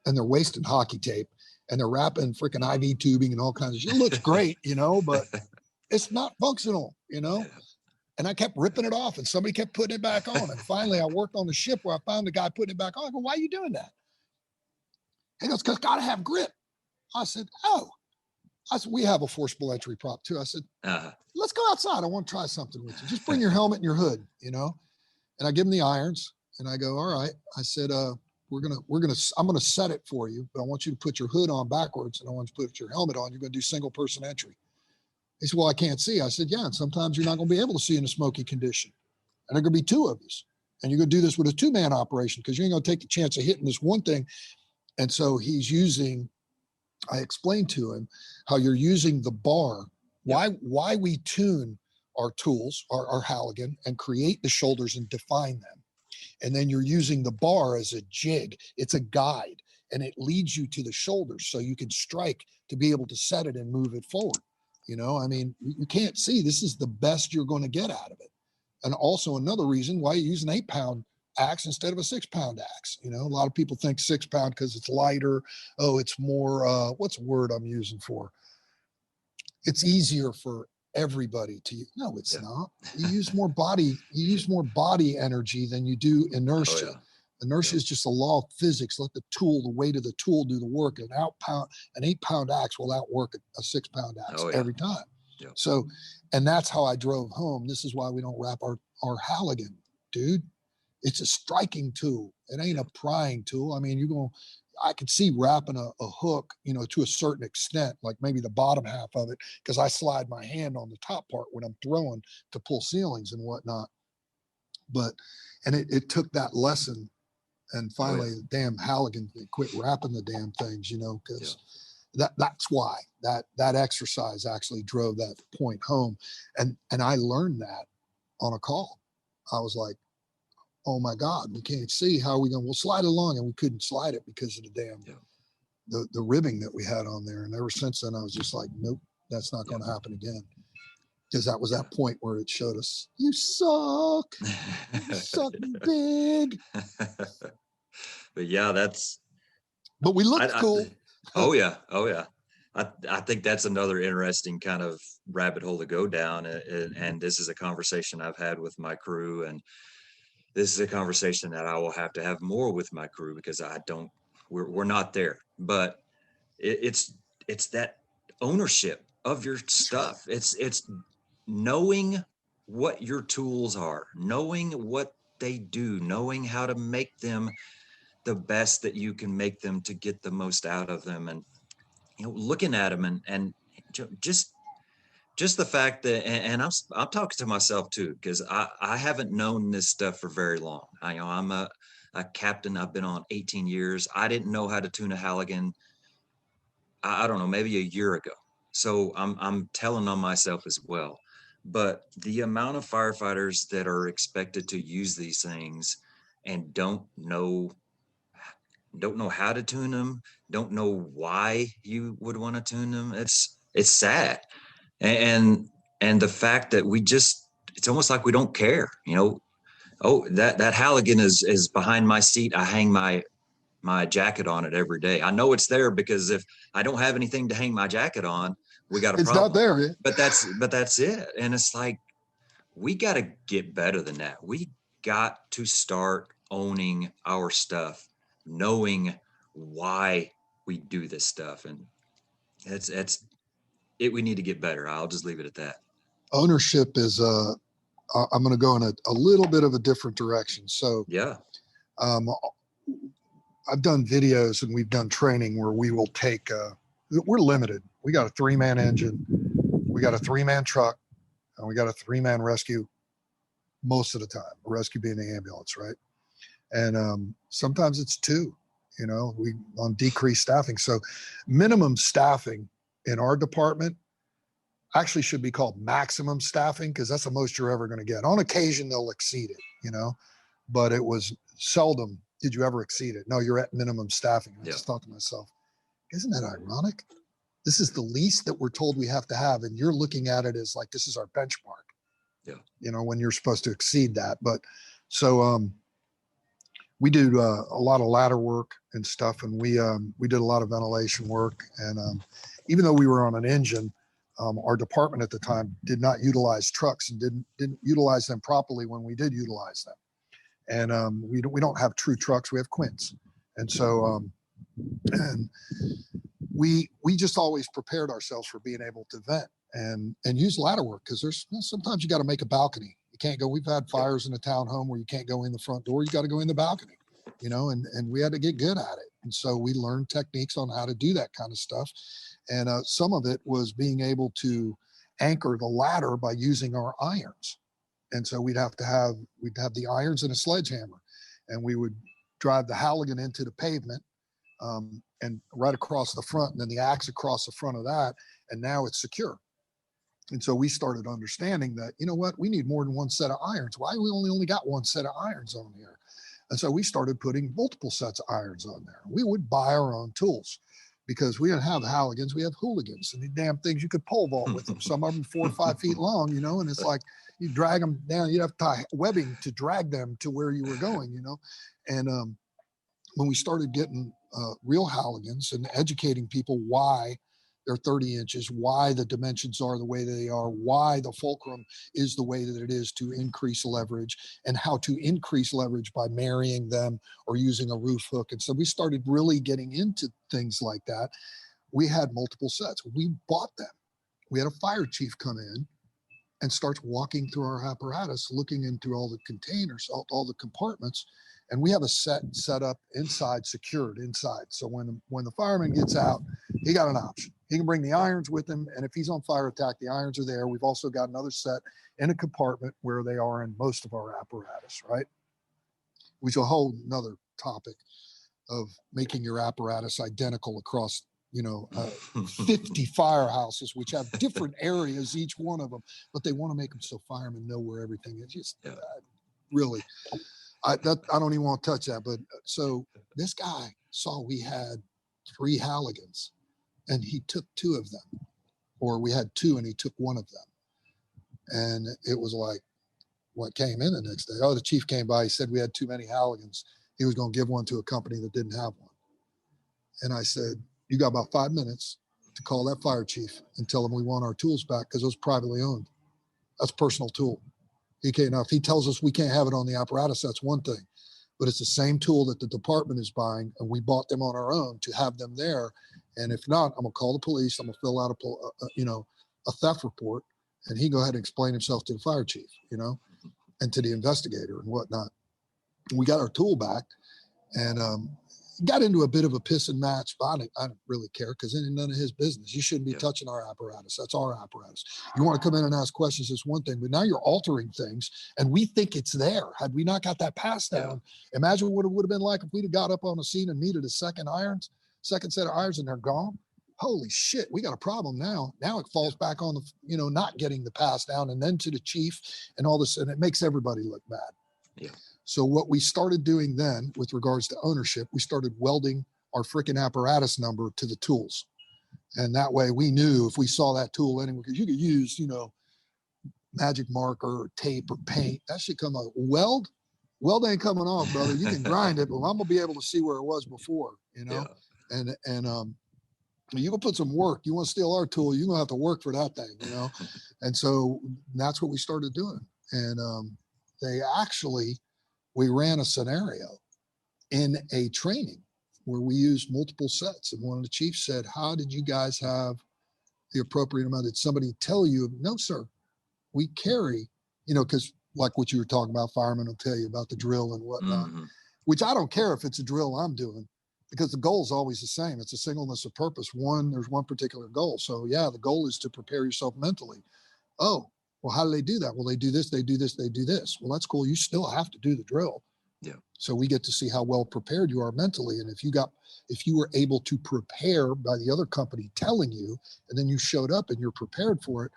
and they're wasting hockey tape, and they're wrapping freaking IV tubing and all kinds of shit. It looks great, but it's not functional, And I kept ripping it off, and somebody kept putting it back on. And finally, I worked on the ship where I found the guy putting it back on. I go, why are you doing that? He goes, because got to have grip. I said, we have a forcible entry prop too. I said, let's go outside. I want to try something with you. Just bring your helmet and your hood, And I give him the irons, and I go, all right. I said, I'm gonna set it for you, but I want you to put your hood on backwards, and I want you to put your helmet on. You're gonna do single person entry. He said, well, I can't see. I said, yeah, and sometimes you're not going to be able to see in a smoky condition. And there are going to be 2 of us. And you're going to do this with a 2-man operation because you ain't going to take the chance of hitting this one thing. And so I explained to him how you're using the bar, why we tune our tools, our Halligan, and create the shoulders and define them. And then you're using the bar as a jig. It's a guide, and it leads you to the shoulders so you can strike to be able to set it and move it forward. You can't see. This is the best you're going to get out of it. And also another reason why you use an 8-pound axe instead of a 6-pound axe. You know, a lot of people think 6-pound because it's lighter. Oh, it's more, what's the word I'm using for? It's easier for everybody to use. No, it's not. You use more body energy than you do inertia. Oh, yeah. Inertia is just a law of physics. Let the weight of the tool do the work. An 8-pound axe will outwork a 6-pound axe every time. Yeah. So, and that's how I drove home. This is why we don't wrap our Halligan, dude. It's a striking tool. It ain't a prying tool. I mean, I could see wrapping a hook, you know, to a certain extent, like maybe the bottom half of it, because I slide my hand on the top part when I'm throwing to pull ceilings and whatnot. But, and it took that lesson. And finally, the damn Halligan quit wrapping the damn things, you know, because that's why that exercise actually drove that point home. And I learned that on a call. I was like, oh my God, we can't see, how are we going? We'll slide along, and we couldn't slide it because of the damn the ribbing that we had on there. And ever since then, I was just like, nope, that's not going to happen again. Because that was that point where it showed us, you suck, you suck big. But yeah, but we looked cool. Oh yeah. I think that's another interesting kind of rabbit hole to go down. And this is a conversation I've had with my crew, and this is a conversation that I will have to have more with my crew, because we're not there. But it's that ownership of your stuff. It's knowing what your tools are, knowing what they do, knowing how to make them the best that you can make them to get the most out of them. And, you know, looking at them and just the fact that, and I'm talking to myself too, because I haven't known this stuff for very long. I'm a captain. I've been on 18 years. I didn't know how to tune a Halligan. I don't know, maybe a year ago. So I'm telling on myself as well. But the amount of firefighters that are expected to use these things and don't know how to tune them, don't know why you would want to tune them. It's sad. And the fact that it's almost like we don't care, you know. Oh, that Halligan is behind my seat. I hang my jacket on it every day. I know it's there, because if I don't have anything to hang my jacket on, we got a problem. It's not there. Yeah. But that's it. And it's like, we got to get better than that. We got to start owning our stuff, knowing why we do this stuff. And we need to get better. I'll just leave it at that. Ownership is, I'm going to go in a little bit of a different direction. So I've done videos and we've done training where we will take, we're limited. We got a 3-man engine, we got a 3-man truck, and we got a 3-man rescue most of the time, a rescue being the ambulance, right? And sometimes it's 2, you know, we on decreased staffing. So minimum staffing in our department actually should be called maximum staffing, because that's the most you're ever going to get. On occasion, they'll exceed it, you know, but it was seldom did you ever exceed it. No, you're at minimum staffing. I just thought to myself, isn't that ironic? This is the least that we're told we have to have, and you're looking at it as like this is our benchmark. Yeah, you know, when you're supposed to exceed that. But so we do a lot of ladder work and stuff, and we did a lot of ventilation work. And even though we were on an engine, our department at the time did not utilize trucks and didn't utilize them properly when we did utilize them. And we don't have true trucks. We have quints, and so and we just always prepared ourselves for being able to vent and use ladder work, because there's sometimes you got to make a balcony. You can't go. We've had fires in a townhome where you can't go in the front door. You got to go in the balcony, you know. And we had to get good at it. And so we learned techniques on how to do that kind of stuff. And some of it was being able to anchor the ladder by using our irons. And so we'd have the irons and a sledgehammer, and we would drive the Halligan into the pavement and right across the front, and then the axe across the front of that. And now it's secure. And so we started understanding that, you know what, we need more than one set of irons. Why we only got one set of irons on here? And so we started putting multiple sets of irons on there. We would buy our own tools, because we didn't have Halligans, we have hooligans, and the damn things you could pole vault with them. Some of them 4 or 5 feet long, you know, and it's like you drag them down. You'd have to tie webbing to drag them to where you were going, you know. And when we started getting real Halligans and educating people why they're 30 inches, why the dimensions are the way they are, why the fulcrum is the way that it is to increase leverage, and how to increase leverage by marrying them or using a roof hook. And so we started really getting into things like that. We had multiple sets. We bought them. We had a fire chief come in and starts walking through our apparatus, looking into all the containers, all the compartments. And we have a set up inside, secured inside. So when the fireman gets out, he got an option. He can bring the irons with him. And if he's on fire attack, the irons are there. We've also got another set in a compartment where they are in most of our apparatus, right? Which is a whole nother topic of making your apparatus identical across, 50 firehouses, which have different areas, each one of them, but they want to make them so firemen know where everything is. Just really, I don't even want to touch that. But so this guy saw we had 3 Halligans and he took 2 of them, or we had 2 and he took 1 of them. And it was like, what came in the next day? Oh, the chief came by. He said we had too many Halligans. He was going to give one to a company that didn't have one. And I said, you got about 5 minutes to call that fire chief and tell him we want our tools back because it was privately owned. That's a personal tool. Now, if he tells us we can't have it on the apparatus, that's one thing. But it's the same tool that the department is buying, and we bought them on our own to have them there. And if not, I'm going to call the police. I'm going to fill out a theft report, and he go ahead and explain himself to the fire chief, and to the investigator and whatnot. We got our tool back, and got into a bit of a piss and match, but I don't really care because it ain't none of his business. You shouldn't be touching our apparatus. That's our apparatus. You want to come in and ask questions, it's one thing, but now you're altering things, and we think it's there. Had we not got that pass down, imagine what it would have been like if we'd have got up on the scene and needed a second set of irons, and they're gone. Holy shit, we got a problem now. Now it falls back on the, not getting the pass down, and then to the chief and all this, and it makes everybody look bad. Yeah. So what we started doing then with regards to ownership, we started welding our freaking apparatus number to the tools. And that way we knew if we saw that tool anywhere, because you could use, magic marker or tape or paint. That should come out. Weld ain't coming off, brother. You can grind it, but I'm going to be able to see where it was before, And you can put some work. You want to steal our tool, you're going to have to work for that thing, And so that's what we started doing. And we ran a scenario in a training where we used multiple sets. And one of the chiefs said, how did you guys have the appropriate amount? Did somebody tell you? No, sir. We carry, because like what you were talking about, firemen will tell you about the drill and whatnot, which I don't care if it's a drill I'm doing, because the goal is always the same. It's a singleness of purpose. There's one particular goal. So yeah, the goal is to prepare yourself mentally. Oh, well, how do they do that? Well, they do this, they do this, they do this. Well, that's cool. You still have to do the drill. Yeah. So we get to see how well prepared you are mentally. And if you were able to prepare by the other company telling you, and then you showed up and you're prepared for it,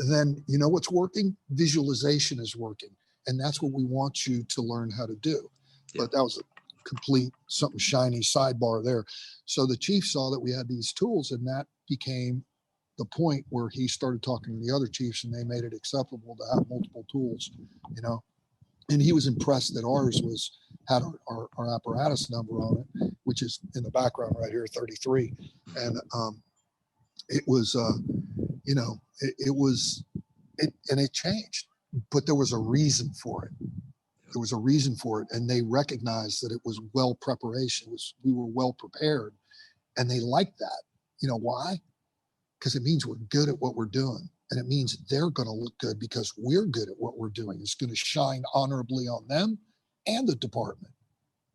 then you know what's working? Visualization is working. And that's what we want you to learn how to do. Yeah. But that was a complete something shiny sidebar there. So the chief saw that we had these tools, and that became the point where he started talking to the other chiefs, and they made it acceptable to have multiple tools, and he was impressed that ours had our apparatus number on it, which is in the background right here, 33. And it was, it changed, but there was a reason for it. There was a reason for it. And they recognized that it was preparation. We were well prepared, and they liked that. You know why? Because it means we're good at what we're doing. And it means they're going to look good because we're good at what we're doing. It's going to shine honorably on them and the department.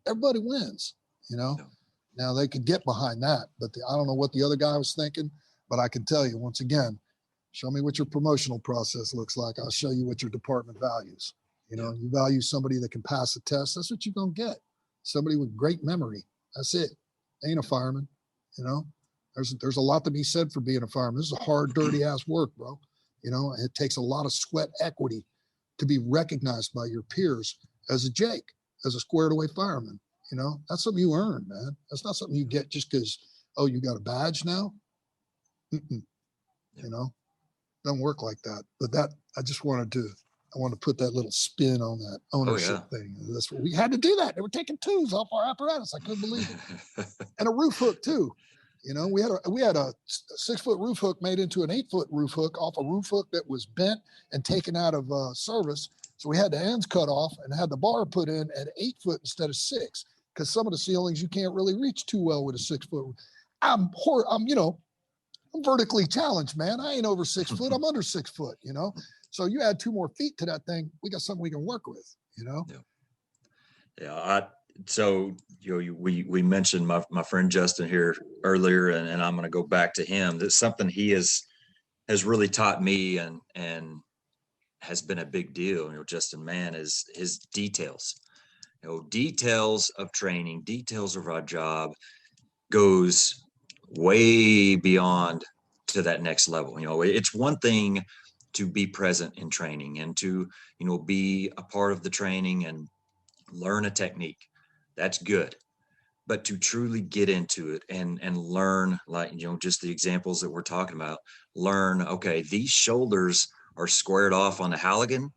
Everybody wins, Yeah. Now they could get behind that, but I don't know what the other guy was thinking, but I can tell you once again, show me what your promotional process looks like. I'll show you what your department values. You value somebody that can pass a test. That's what you're going to get. Somebody with great memory. That's it. Ain't a fireman, There's a lot to be said for being a fireman. This is a hard, dirty ass work, bro. It takes a lot of sweat equity to be recognized by your peers as a Jake, as a squared away fireman. That's something you earn, man. That's not something you get just because Oh, you got a badge now? Mm-mm. Yeah. You know, doesn't work like that. But I want to put that little spin on that Oh ownership yeah. thing. That's what we had to do that. They were taking tools off our apparatus. I couldn't believe it. And a roof hook too. You know, we had a 6-foot roof hook made into an 8-foot roof hook off a roof hook that was bent and taken out of service. So we had the ends cut off and had the bar put in at 8 foot instead of 6, because some of the ceilings you can't really reach too well with a 6-foot. I'm vertically challenged, man. I ain't over 6 foot. I'm under 6 foot, you know? So you add 2 more feet to that thing. We got something we can work with, you know? Yeah. Yeah. So, we mentioned my friend Justin here earlier, and I'm going to go back to him. That's something he has really taught me and has been a big deal. Justin, man, is his details. Details of training, details of our job goes way beyond to that next level. It's one thing to be present in training and to, be a part of the training and learn a technique. That's good. But to truly get into it and learn, like, just the examples that we're talking about, learn, okay, these shoulders are squared off on the Halligan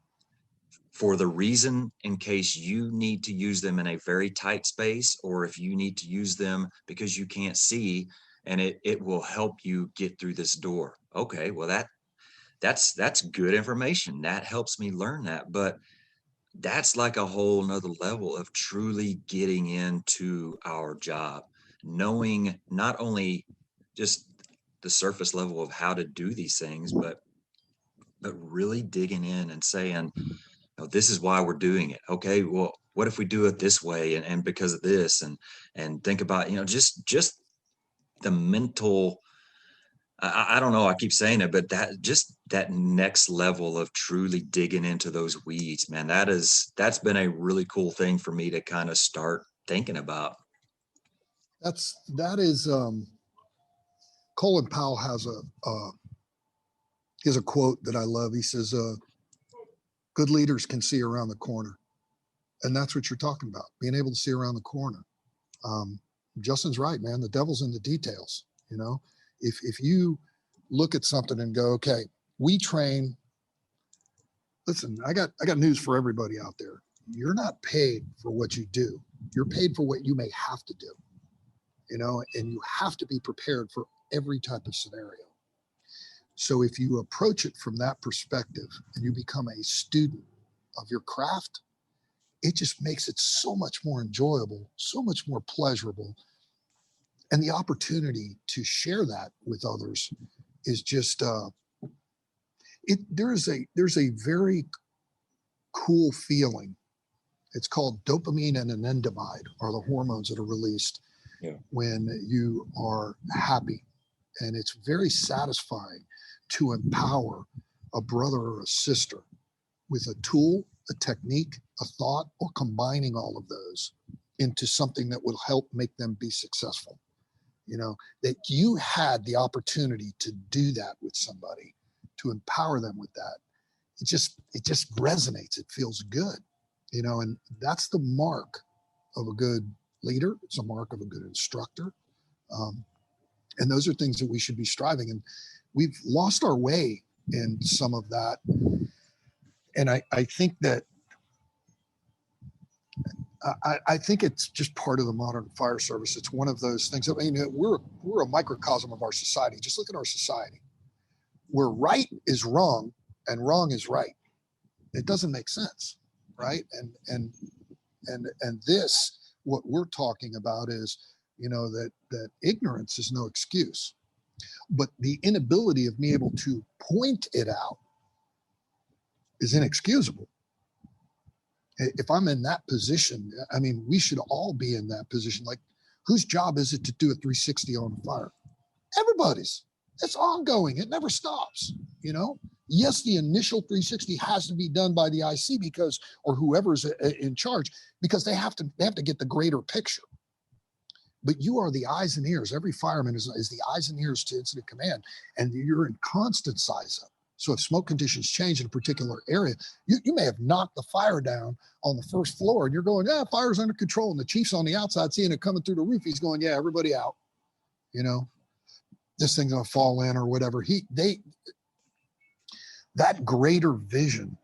for the reason in case you need to use them in a very tight space, or if you need to use them because you can't see, and it will help you get through this door. Okay, well, that's good information. That helps me learn that. But that's like a whole nother level of truly getting into our job, knowing not only just the surface level of how to do these things, but really digging in and saying, this is why we're doing it. Okay, well, what if we do it this way, and because of this, and think about, just the mental, I don't know, I keep saying it, but that next level of truly digging into those weeds, man, that's been a really cool thing for me to kind of start thinking about. That is Colin Powell has a quote that I love. He says, good leaders can see around the corner. And that's what you're talking about, being able to see around the corner. Justin's right, man. The devil's in the details. If you look at something and go, okay, we train. Listen, I got news for everybody out there. You're not paid for what you do. You're paid for what you may have to do, and you have to be prepared for every type of scenario. So if you approach it from that perspective and you become a student of your craft, it just makes it so much more enjoyable, so much more pleasurable. And the opportunity to share that with others is just, there's a very cool feeling. It's called dopamine and anandamide are the hormones that are released when you are happy. And it's very satisfying to empower a brother or a sister with a tool, a technique, a thought, or combining all of those into something that will help make them be successful. That you had the opportunity to do that with somebody, to empower them with that. It just resonates. It feels good, and that's the mark of a good leader. It's a mark of a good instructor. And those are things that we should be striving. And we've lost our way in some of that. And I think that I think it's just part of the modern fire service. It's one of those things. I mean, we're a microcosm of our society. Just look at our society, where right is wrong and wrong is right. It doesn't make sense, right? And this, what we're talking about is, that ignorance is no excuse, but the inability of me able to point it out is inexcusable. If I'm in that position, I mean, we should all be in that position. Like, whose job is it to do a 360 on fire? Everybody's. It's ongoing. It never stops. Yes, the initial 360 has to be done by the IC or whoever's in charge, because they have to get the greater picture. But you are the eyes and ears. Every fireman is the eyes and ears to incident command, and you're in constant size up. So if smoke conditions change in a particular area, you may have knocked the fire down on the first floor, and you're going, yeah, fire's under control. And the chief's on the outside seeing it coming through the roof. He's going, yeah, everybody out. you know, this thing's gonna fall in or whatever. That greater vision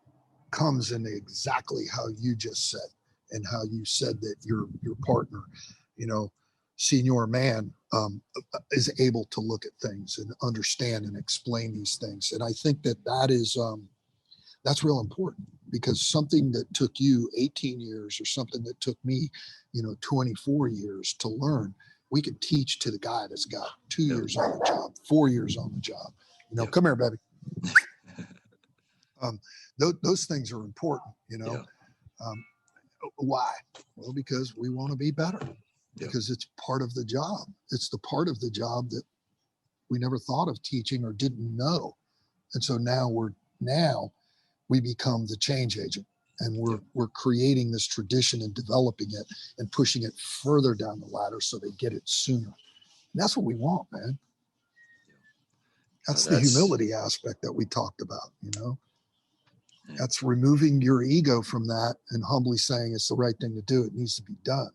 comes in exactly how you just said, and how you said that your partner, you know, senior man, is able to look at things and understand and explain these things. And I think that is that's real important, because something that took you 18 years or something that took me, 24 years to learn, we could teach to the guy that's got 2 years on the job, 4 years on the job. Come here, baby. Those things are important. Why? Well, because we want to be better, because it's part of the job. It's the part of the job that we never thought of teaching or didn't know. And so now we become the change agent, and we're creating this tradition and developing it and pushing it further down the ladder so they get it sooner. And that's what we want, man. That's the humility aspect that we talked about, That's removing your ego from that and humbly saying it's the right thing to do. It needs to be done,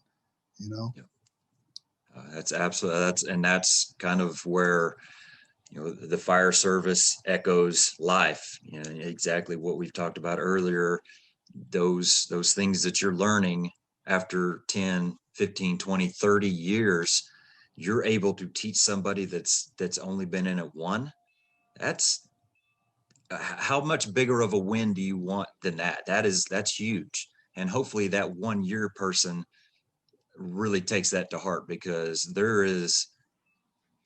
That's absolutely, that's kind of where, the fire service echoes life, exactly what we've talked about earlier. Those things that you're learning after 10, 15, 20, 30 years, you're able to teach somebody that's only been in it one. That's how much bigger of a win do you want than that? That's huge. And hopefully that 1 year person really takes that to heart, because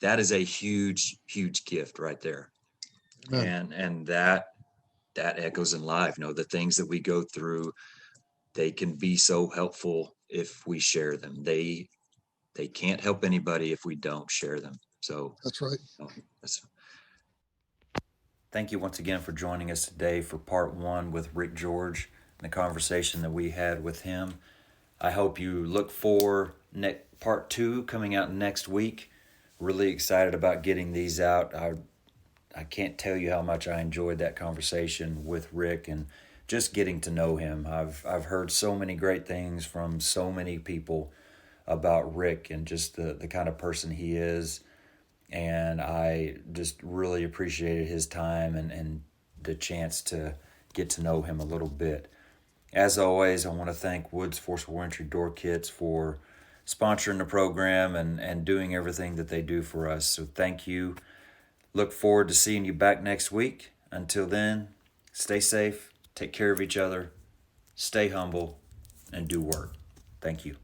that is a huge, huge gift right there. Amen. And that echoes in life. The things that we go through, they can be so helpful if we share them. They can't help anybody if we don't share them. So that's right. Thank you once again for joining us today for part 1 with Ric Jorge and the conversation that we had with him. I hope you look for part 2 coming out next week. Really excited about getting these out. I can't tell you how much I enjoyed that conversation with Ric and just getting to know him. I've heard so many great things from so many people about Ric and just the kind of person he is. And I just really appreciated his time and the chance to get to know him a little bit. As always, I want to thank Woods Forcible Entry Door Kits for sponsoring the program and doing everything that they do for us. So thank you. Look forward to seeing you back next week. Until then, stay safe, take care of each other, stay humble, and do work. Thank you.